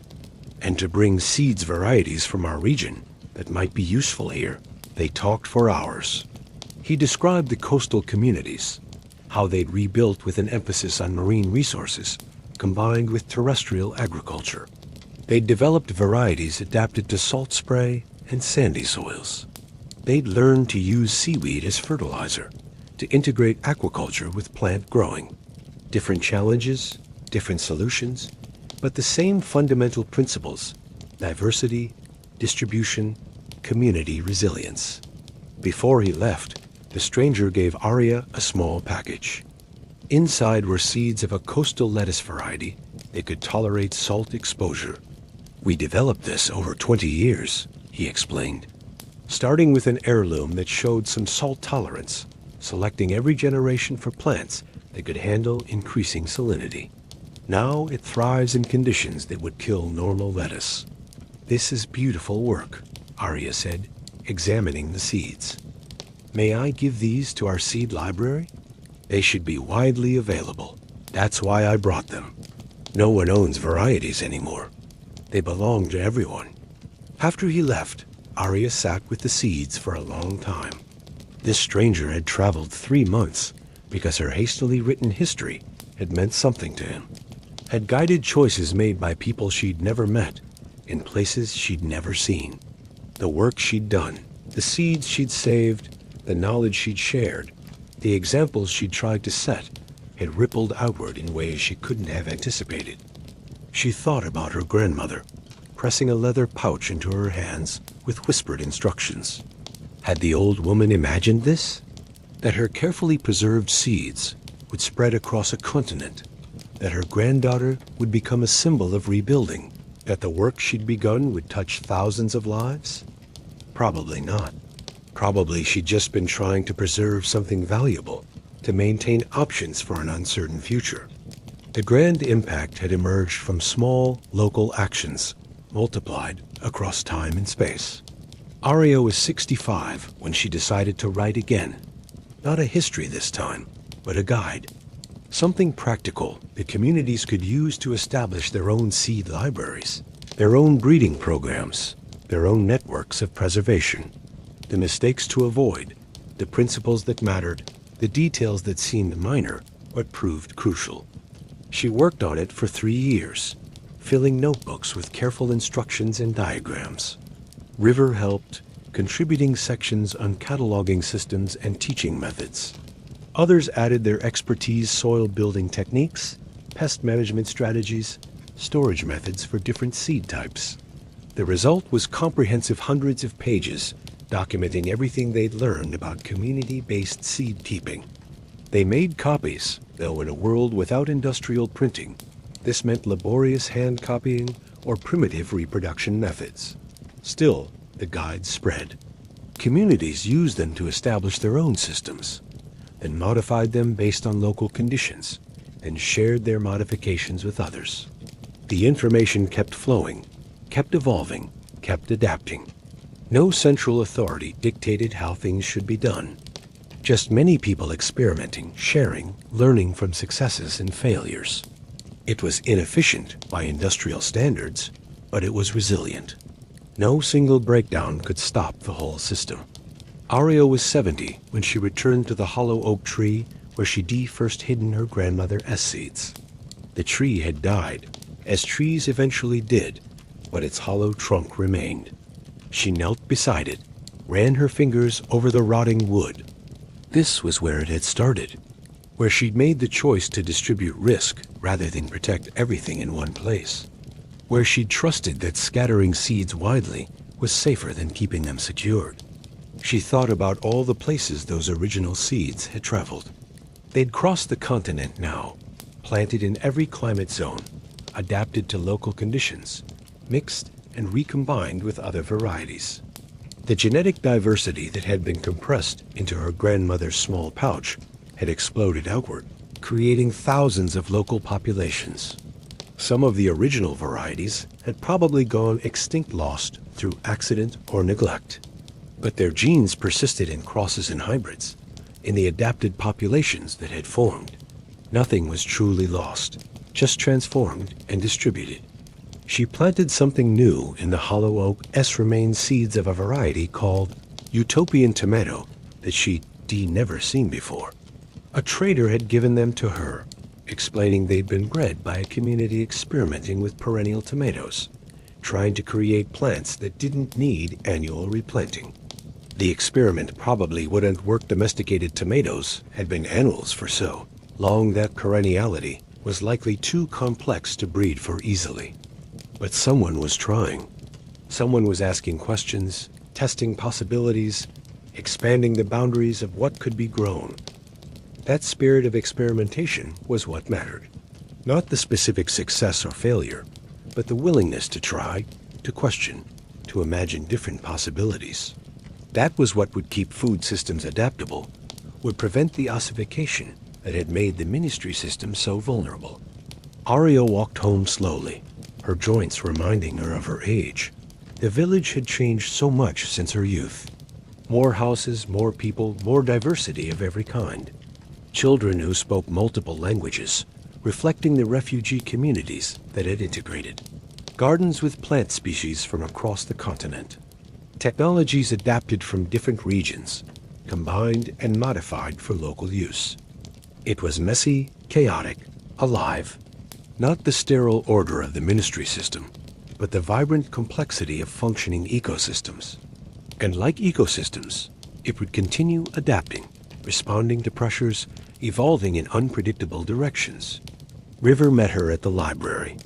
And to bring seeds varieties from our region that might be useful here?" They talked for hours. He described the coastal communities, how they'd rebuilt with an emphasis on marine resources, combined with terrestrial agriculture. They'd developed varieties adapted to salt spray and sandy soils. They'd learned to use seaweed as fertilizer, to integrate aquaculture with plant growing. Different challenges, different solutions, but the same fundamental principles: diversity, distribution, community resilience. Before he left, the stranger gave Arya a small package. Inside were seeds of a coastal lettuce variety that could tolerate salt exposure. "We developed this over 20 years, he explained, starting with an heirloom that showed some salt tolerance, selecting every generation for plants that could handle increasing salinity. Now it thrives in conditions that would kill normal lettuce." "This is beautiful work," Arya said, examining the seeds. "May I give these to our seed library? They should be widely available. That's why I brought them. No one owns varieties anymore. They belong to everyone." After he left, Arya sat with the seeds for a long time. This stranger had traveled 3 months because her hastily written history had meant something to him, had guided choices made by people she'd never met in places she'd never seen. The work she'd done, the seeds she'd saved, the knowledge she'd shared, the examples she'd tried to set, had rippled outward in ways she couldn't have anticipated. She thought about her grandmother, pressing a leather pouch into her hands with whispered instructions. Had the old woman imagined this? That her carefully preserved seeds would spread across a continent, that her granddaughter would become a symbol of rebuilding, that the work she'd begun would touch thousands of lives? Probably not. Probably she'd just been trying to preserve something valuable, to maintain options for an uncertain future. The grand impact had emerged from small, local actions, multiplied across time and space. Arya was 65 when she decided to write again. Not a history this time, but a guide. Something practical that communities could use to establish their own seed libraries, their own breeding programs, their own networks of preservation. The mistakes to avoid, the principles that mattered, the details that seemed minor but proved crucial. She worked on it for 3 years, filling notebooks with careful instructions and diagrams. River helped, contributing sections on cataloging systems and teaching methods. Others added their expertise: soil building techniques, pest management strategies, storage methods for different seed types. The result was comprehensive hundreds of pages documenting everything they'd learned about community-based seed keeping. They made copies, though in a world without industrial printing, This meant laborious hand copying or primitive reproduction methods. Still, the guides spread. Communities used them to establish their own systems, then modified them based on local conditions, and shared their modifications with others. The information kept flowing, kept evolving, kept adapting. No central authority dictated how things should be done. Just many people experimenting, sharing, learning from successes and failures. It was inefficient by industrial standards, but it was resilient. No single breakdown could stop the whole system. Aria was 70 when she returned to the hollow oak tree where she'd first hidden her grandmother S-seeds. The tree had died, as trees eventually did, but its hollow trunk remained. She knelt beside it, ran her fingers over the rotting wood. This was where it had started, where she'd made the choice to distribute risk rather than protect everything in one place, where she'd trusted that scattering seeds widely was safer than keeping them secured. She thought about all the places those original seeds had traveled. They'd crossed the continent now, planted in every climate zone, adapted to local conditions, mixed and recombined with other varieties. The genetic diversity that had been compressed into her grandmother's small pouch had exploded outward, creating thousands of local populations. Some of the original varieties had probably gone extinct lost through accident or neglect, but their genes persisted in crosses and hybrids, in the adapted populations that had formed. Nothing was truly lost, just transformed and distributed. She planted something new in the hollow oak S-remained seeds of a variety called utopian tomato that she'd never seen before. A trader had given them to her, explaining they'd been bred by a community experimenting with perennial tomatoes, trying to create plants that didn't need annual replanting. The experiment probably wouldn't work. Domesticated tomatoes had been annuals for so long that perenniality was likely too complex to breed for easily. But someone was trying. Someone was asking questions, testing possibilities, expanding the boundaries of what could be grown. That spirit of experimentation was what mattered. Not the specific success or failure, but the willingness to try, to question, to imagine different possibilities. That was what would keep food systems adaptable, would prevent the ossification that had made the ministry system so vulnerable. Aria walked home slowly, her joints reminding her of her age. The village had changed so much since her youth. More houses, more people, more diversity of every kind. Children who spoke multiple languages, reflecting the refugee communities that had integrated. Gardens with plant species from across the continent. Technologies adapted from different regions, combined and modified for local use. It was messy, chaotic, alive. Not the sterile order of the ministry system, but the vibrant complexity of functioning ecosystems. And like ecosystems, it would continue adapting, responding to pressures, evolving in unpredictable directions. River met her at the library.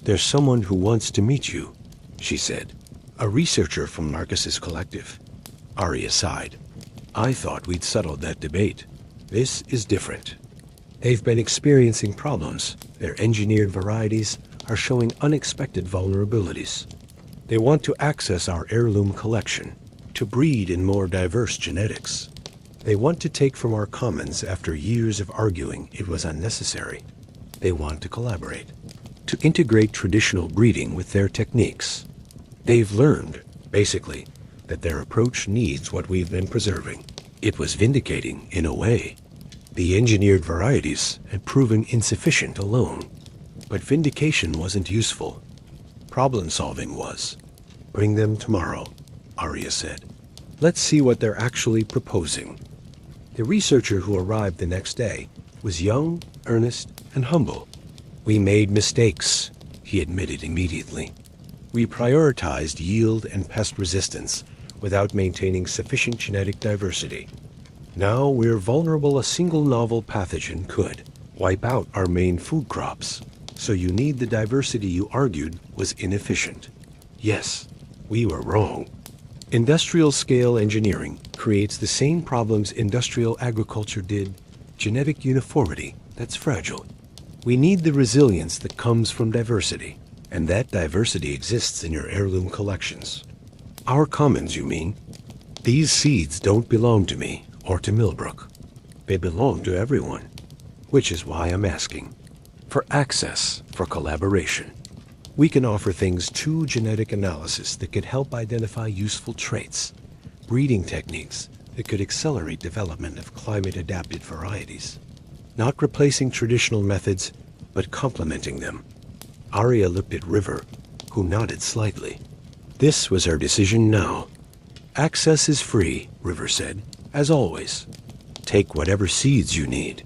"There's someone who wants to meet you," she said. "A researcher from Marcus's collective." Aria sighed. "I thought we'd settled that debate. This is different. They've been experiencing problems. Their engineered varieties are showing unexpected vulnerabilities. They want to access our heirloom collection, to breed in more diverse genetics. They want to take from our commons after years of arguing it was unnecessary. They want to collaborate, to integrate traditional breeding with their techniques. They've learned, basically, that their approach needs what we've been preserving." It was vindicating in a way. The engineered varieties had proven insufficient alone. But vindication wasn't useful. Problem-solving was. "Bring them tomorrow," Aria said. "Let's see what they're actually proposing." The researcher who arrived the next day was young, earnest, and humble. "We made mistakes," he admitted immediately. "We prioritized yield and pest resistance without maintaining sufficient genetic diversity. Now we're vulnerable. A single novel pathogen could wipe out our main food crops. So you need the diversity you argued was inefficient. Yes, we were wrong. Industrial-scale engineering creates the same problems industrial agriculture did, genetic uniformity that's fragile. We need the resilience that comes from diversity, and that diversity exists in your heirloom collections. Our commons, you mean? These seeds don't belong to me or to Millbrook. They belong to everyone, which is why I'm asking. For access, for collaboration. We can offer things to genetic analysis that could help identify useful traits, breeding techniques that could accelerate development of climate-adapted varieties. Not replacing traditional methods, but complementing them. Arya looked at River, who nodded slightly. This was her decision now. Access is free, River said, as always. Take whatever seeds you need.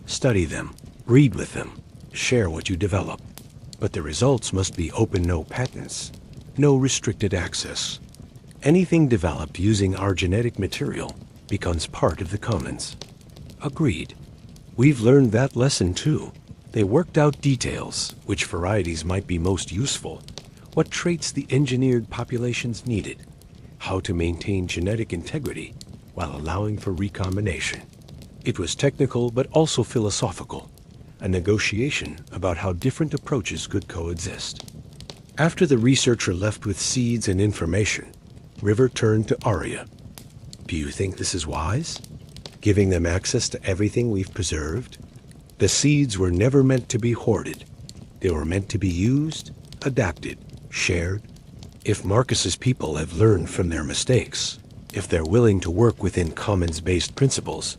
Study them, read with them, share what you develop. But the results must be open, no patents, no restricted access. Anything developed using our genetic material becomes part of the commons. Agreed. We've learned that lesson too. They worked out details, which varieties might be most useful, what traits the engineered populations needed, how to maintain genetic integrity while allowing for recombination. It was technical but also philosophical, a negotiation about how different approaches could coexist. After the researcher left with seeds and information, River turned to Arya. Do you think this is wise? Giving them access to everything we've preserved? The seeds were never meant to be hoarded. They were meant to be used, adapted, shared. If Marcus's people have learned from their mistakes, if they're willing to work within commons-based principles,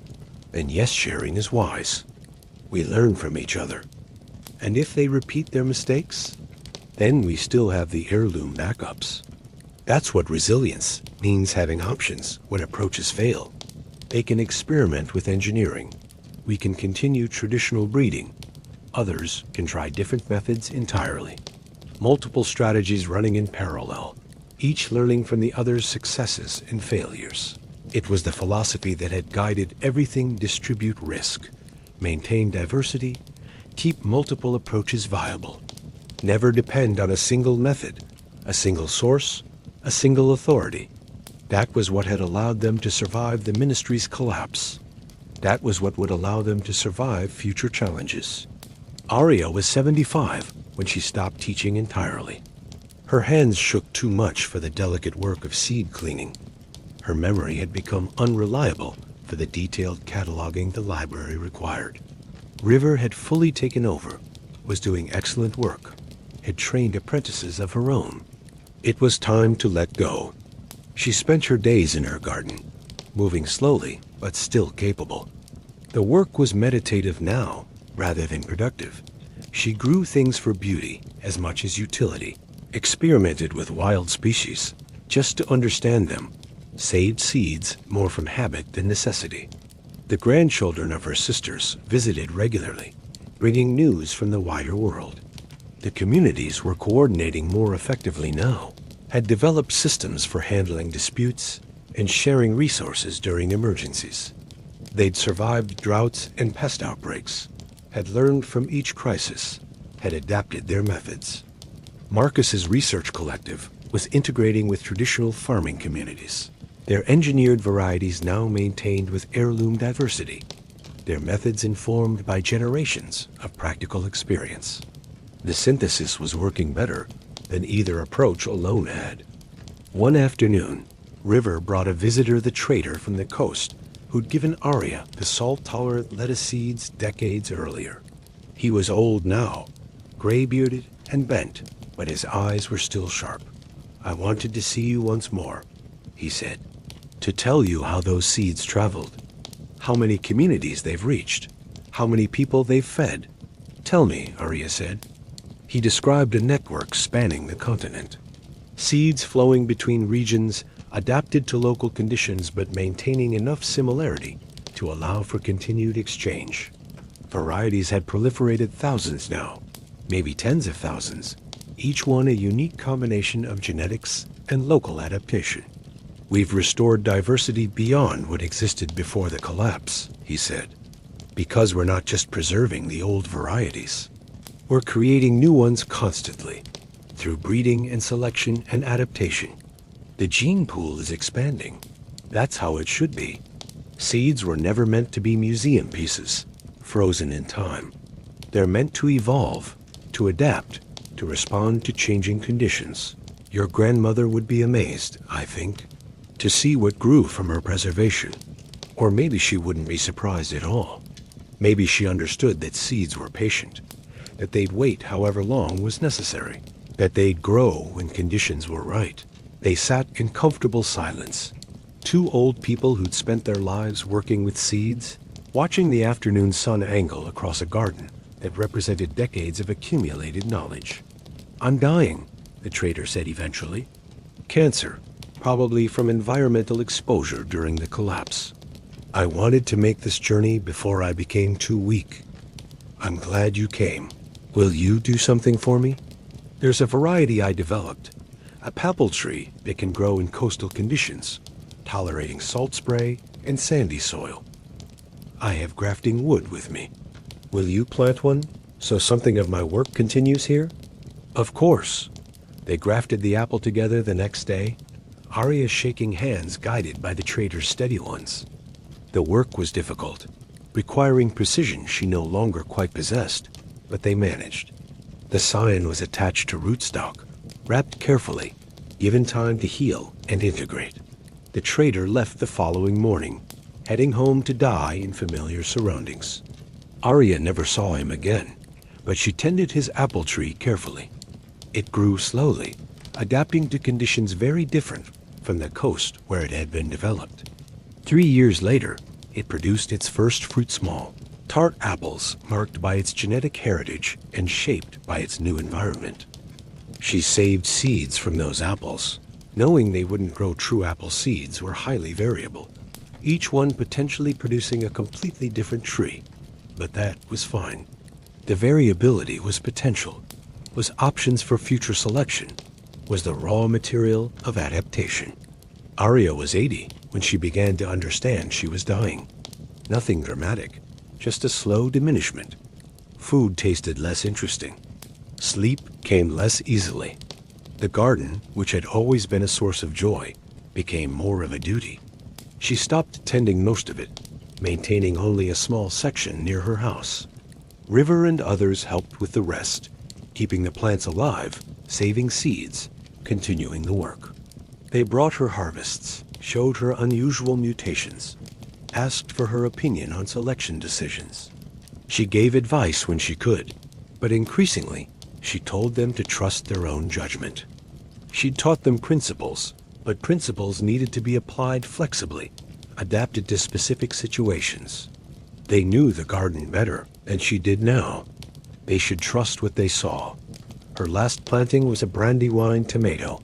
then yes, sharing is wise. We learn from each other. And if they repeat their mistakes, then we still have the heirloom backups. That's what resilience means, having options when approaches fail. They can experiment with engineering. We can continue traditional breeding. Others can try different methods entirely. Multiple strategies running in parallel, each learning from the other's successes and failures. It was the philosophy that had guided everything. Distribute risk, maintain diversity, keep multiple approaches viable. Never depend on a single method, a single source, a single authority. That was what had allowed them to survive the ministry's collapse. That was what would allow them to survive future challenges. Arya was 75 when she stopped teaching entirely. Her hands shook too much for the delicate work of seed cleaning. Her memory had become unreliable for the detailed cataloging the library required. River had fully taken over, was doing excellent work, had trained apprentices of her own. It was time to let go. She spent her days in her garden, moving slowly but still capable. The work was meditative now, rather than productive. She grew things for beauty as much as utility, experimented with wild species just to understand them, saved seeds more from habit than necessity. The grandchildren of her sisters visited regularly, bringing news from the wider world. The communities were coordinating more effectively now, had developed systems for handling disputes and sharing resources during emergencies. They'd survived droughts and pest outbreaks, had learned from each crisis, had adapted their methods. Marcus's research collective was integrating with traditional farming communities, their engineered varieties now maintained with heirloom diversity, their methods informed by generations of practical experience. The synthesis was working better than either approach alone had. One afternoon, River brought a visitor, the trader from the coast, who'd given Arya the salt-tolerant lettuce seeds decades earlier. He was old now, gray-bearded and bent, but his eyes were still sharp. I wanted to see you once more, he said, to tell you how those seeds traveled, how many communities they've reached, how many people they've fed. Tell me, Arya said. He described a network spanning the continent. Seeds flowing between regions, adapted to local conditions but maintaining enough similarity to allow for continued exchange. Varieties had proliferated thousands now, maybe tens of thousands, each one a unique combination of genetics and local adaptation. We've restored diversity beyond what existed before the collapse, he said, because we're not just preserving the old varieties. We're creating new ones constantly, through breeding and selection and adaptation. The gene pool is expanding. That's how it should be. Seeds were never meant to be museum pieces, frozen in time. They're meant to evolve, to adapt, to respond to changing conditions. Your grandmother would be amazed, I think, to see what grew from her preservation. Or maybe she wouldn't be surprised at all. Maybe she understood that seeds were patient, that they'd wait however long was necessary, that they'd grow when conditions were right. They sat in comfortable silence, two old people who'd spent their lives working with seeds, watching the afternoon sun angle across a garden that represented decades of accumulated knowledge. "I'm dying," the trader said eventually. "Cancer, probably from environmental exposure during the collapse. I wanted to make this journey before I became too weak. I'm glad you came. Will you do something for me? There's a variety I developed, a papal tree that can grow in coastal conditions, tolerating salt spray and sandy soil. I have grafting wood with me. Will you plant one so something of my work continues here?" "Of course." They grafted the apple together the next day, Arya shaking hands guided by the trader's steady ones. The work was difficult, requiring precision she no longer quite possessed, but they managed. The scion was attached to rootstock, wrapped carefully, given time to heal and integrate. The trader left the following morning, heading home to die in familiar surroundings. Arya never saw him again, but she tended his apple tree carefully. It grew slowly, adapting to conditions very different from the coast where it had been developed. 3 years later, it produced its first fruit small, tart apples marked by its genetic heritage and shaped by its new environment. She saved seeds from those apples, knowing they wouldn't grow true apple seeds were highly variable, each one potentially producing a completely different tree. But that was fine. The variability was potential, was options for future selection, was the raw material of adaptation. Arya was 80 when she began to understand she was dying. Nothing dramatic, just a slow diminishment. Food tasted less interesting. Sleep came less easily. The garden, which had always been a source of joy, became more of a duty. She stopped tending most of it, maintaining only a small section near her house. River and others helped with the rest, keeping the plants alive, saving seeds, continuing the work. They brought her harvests, showed her unusual mutations, asked for her opinion on selection decisions. She gave advice when she could, but increasingly, she told them to trust their own judgment. She'd taught them principles, but principles needed to be applied flexibly, adapted to specific situations. They knew the garden better than she did now. They should trust what they saw. Her last planting was a brandywine tomato.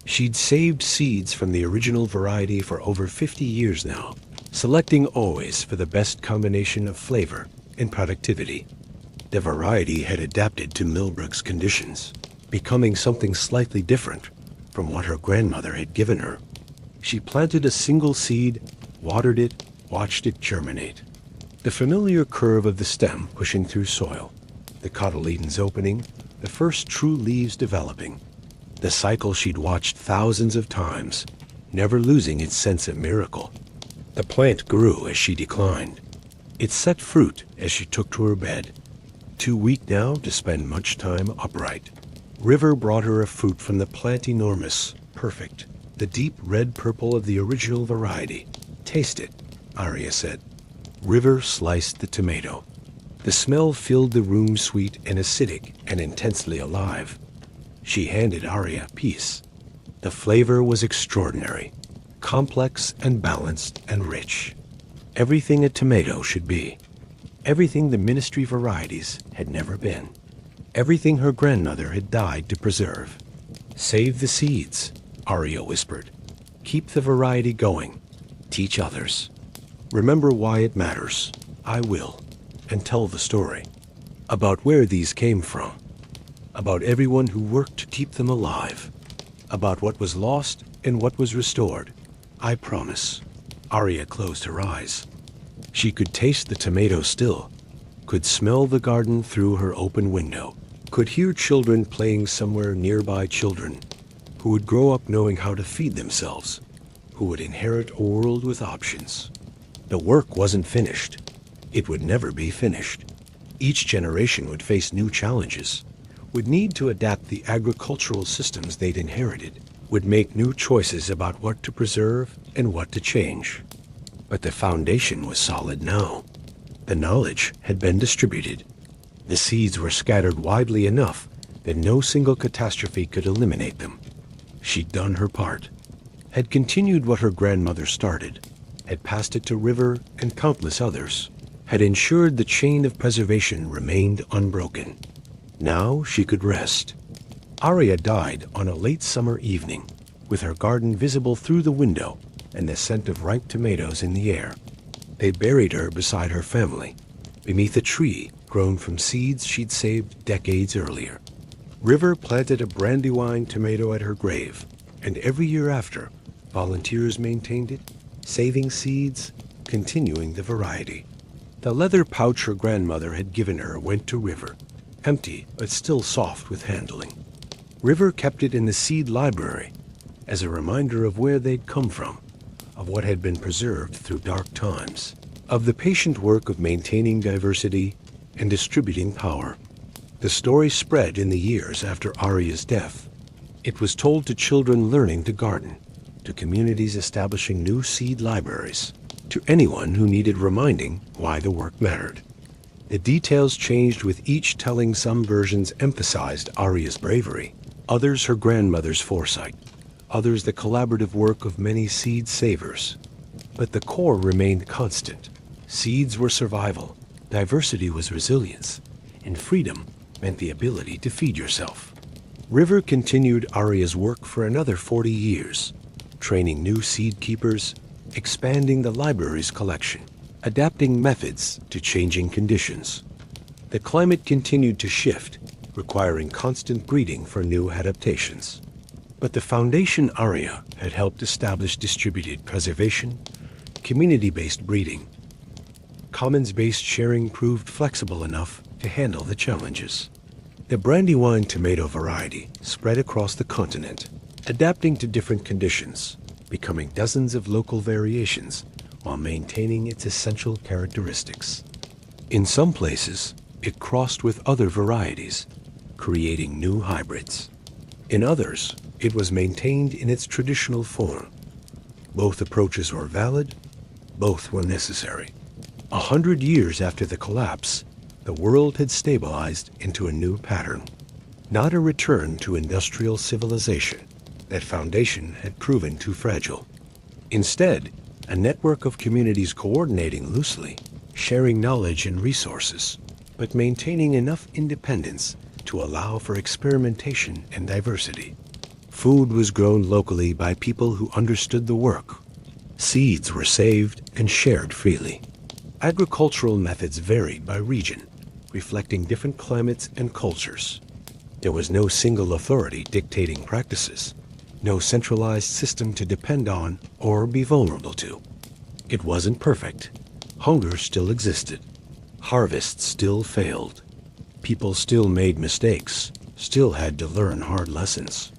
She'd saved seeds from the original variety for over 50 years now, selecting always for the best combination of flavor and productivity. The variety had adapted to Millbrook's conditions, becoming something slightly different from what her grandmother had given her. She planted a single seed, watered it, watched it germinate. The familiar curve of the stem pushing through soil, the cotyledons opening, the first true leaves developing. The cycle she'd watched thousands of times, never losing its sense of miracle. The plant grew as she declined. It set fruit as she took to her bed. Too weak now to spend much time upright. River brought her a fruit from the plant enormous, perfect, the deep red-purple of the original variety. "Taste it," Arya said. River sliced the tomato. The smell filled the room sweet and acidic and intensely alive. She handed Arya a piece. The flavor was extraordinary, complex and balanced and rich. Everything a tomato should be. Everything the ministry varieties had never been. Everything her grandmother had died to preserve. "Save the seeds," Arya whispered. "Keep the variety going. Teach others. Remember why it matters. I will. And tell the story. About where these came from. About everyone who worked to keep them alive. About what was lost and what was restored. I promise." Arya closed her eyes. She could taste the tomato still, could smell the garden through her open window, could hear children playing somewhere nearby, children who would grow up knowing how to feed themselves, who would inherit a world with options. The work wasn't finished. It would never be finished. Each generation would face new challenges, would need to adapt the agricultural systems they'd inherited, would make new choices about what to preserve and what to change. But the foundation was solid now. The knowledge had been distributed. The seeds were scattered widely enough that no single catastrophe could eliminate them. She'd done her part, had continued what her grandmother started, had passed it to River and countless others, had ensured the chain of preservation remained unbroken. Now she could rest. Arya died on a late summer evening, with her garden visible through the window and the scent of ripe tomatoes in the air. They buried her beside her family, beneath a tree grown from seeds she'd saved decades earlier. River planted a brandywine tomato at her grave, and every year after, volunteers maintained it, saving seeds, continuing the variety. The leather pouch her grandmother had given her went to River, empty but still soft with handling. River kept it in the seed library as a reminder of where they'd come from, of what had been preserved through dark times, of the patient work of maintaining diversity and distributing power. The story spread in the years after Arya's death. It was told to children learning to garden, to communities establishing new seed libraries, to anyone who needed reminding why the work mattered. The details changed with each telling. Some versions emphasized Arya's bravery, others her grandmother's foresight, others the collaborative work of many seed savers. But the core remained constant. Seeds were survival, diversity was resilience, and freedom meant the ability to feed yourself. River continued Arya's work for another 40 years, training new seed keepers, expanding the library's collection, adapting methods to changing conditions. The climate continued to shift, requiring constant breeding for new adaptations. But the foundation Arya had helped establish distributed preservation, community-based breeding. Commons-based sharing proved flexible enough to handle the challenges. The Brandywine tomato variety spread across the continent, adapting to different conditions, becoming dozens of local variations while maintaining its essential characteristics. In some places, it crossed with other varieties, creating new hybrids. In others, it was maintained in its traditional form. Both approaches were valid, both were necessary. 100 years after the collapse, the world had stabilized into a new pattern, not a return to industrial civilization. That foundation had proven too fragile. Instead, a network of communities coordinating loosely, sharing knowledge and resources, but maintaining enough independence to allow for experimentation and diversity. Food was grown locally by people who understood the work. Seeds were saved and shared freely. Agricultural methods varied by region, reflecting different climates and cultures. There was no single authority dictating practices, no centralized system to depend on or be vulnerable to. It wasn't perfect. Hunger still existed. Harvests still failed. People still made mistakes, still had to learn hard lessons.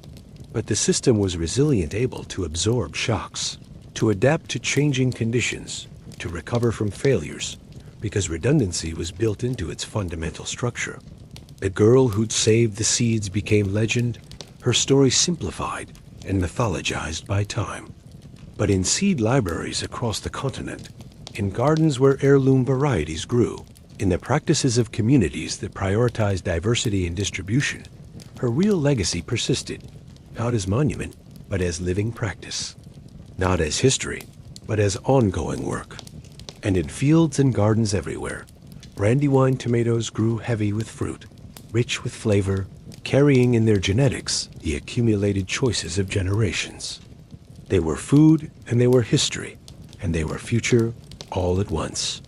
But the system was resilient, able to absorb shocks, to adapt to changing conditions, to recover from failures, because redundancy was built into its fundamental structure. The girl who'd saved the seeds became legend, her story simplified and mythologized by time. But in seed libraries across the continent, in gardens where heirloom varieties grew, in the practices of communities that prioritized diversity and distribution, her real legacy persisted, not as monument, but as living practice. Not as history, but as ongoing work. And in fields and gardens everywhere, Brandywine tomatoes grew heavy with fruit, rich with flavor, carrying in their genetics the accumulated choices of generations. They were food, and they were history, and they were future all at once.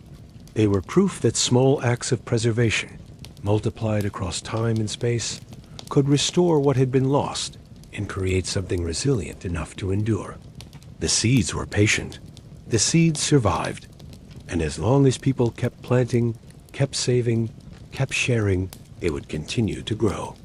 They were proof that small acts of preservation, multiplied across time and space, could restore what had been lost and create something resilient enough to endure. The seeds were patient. The seeds survived. And as long as people kept planting, kept saving, kept sharing, they would continue to grow.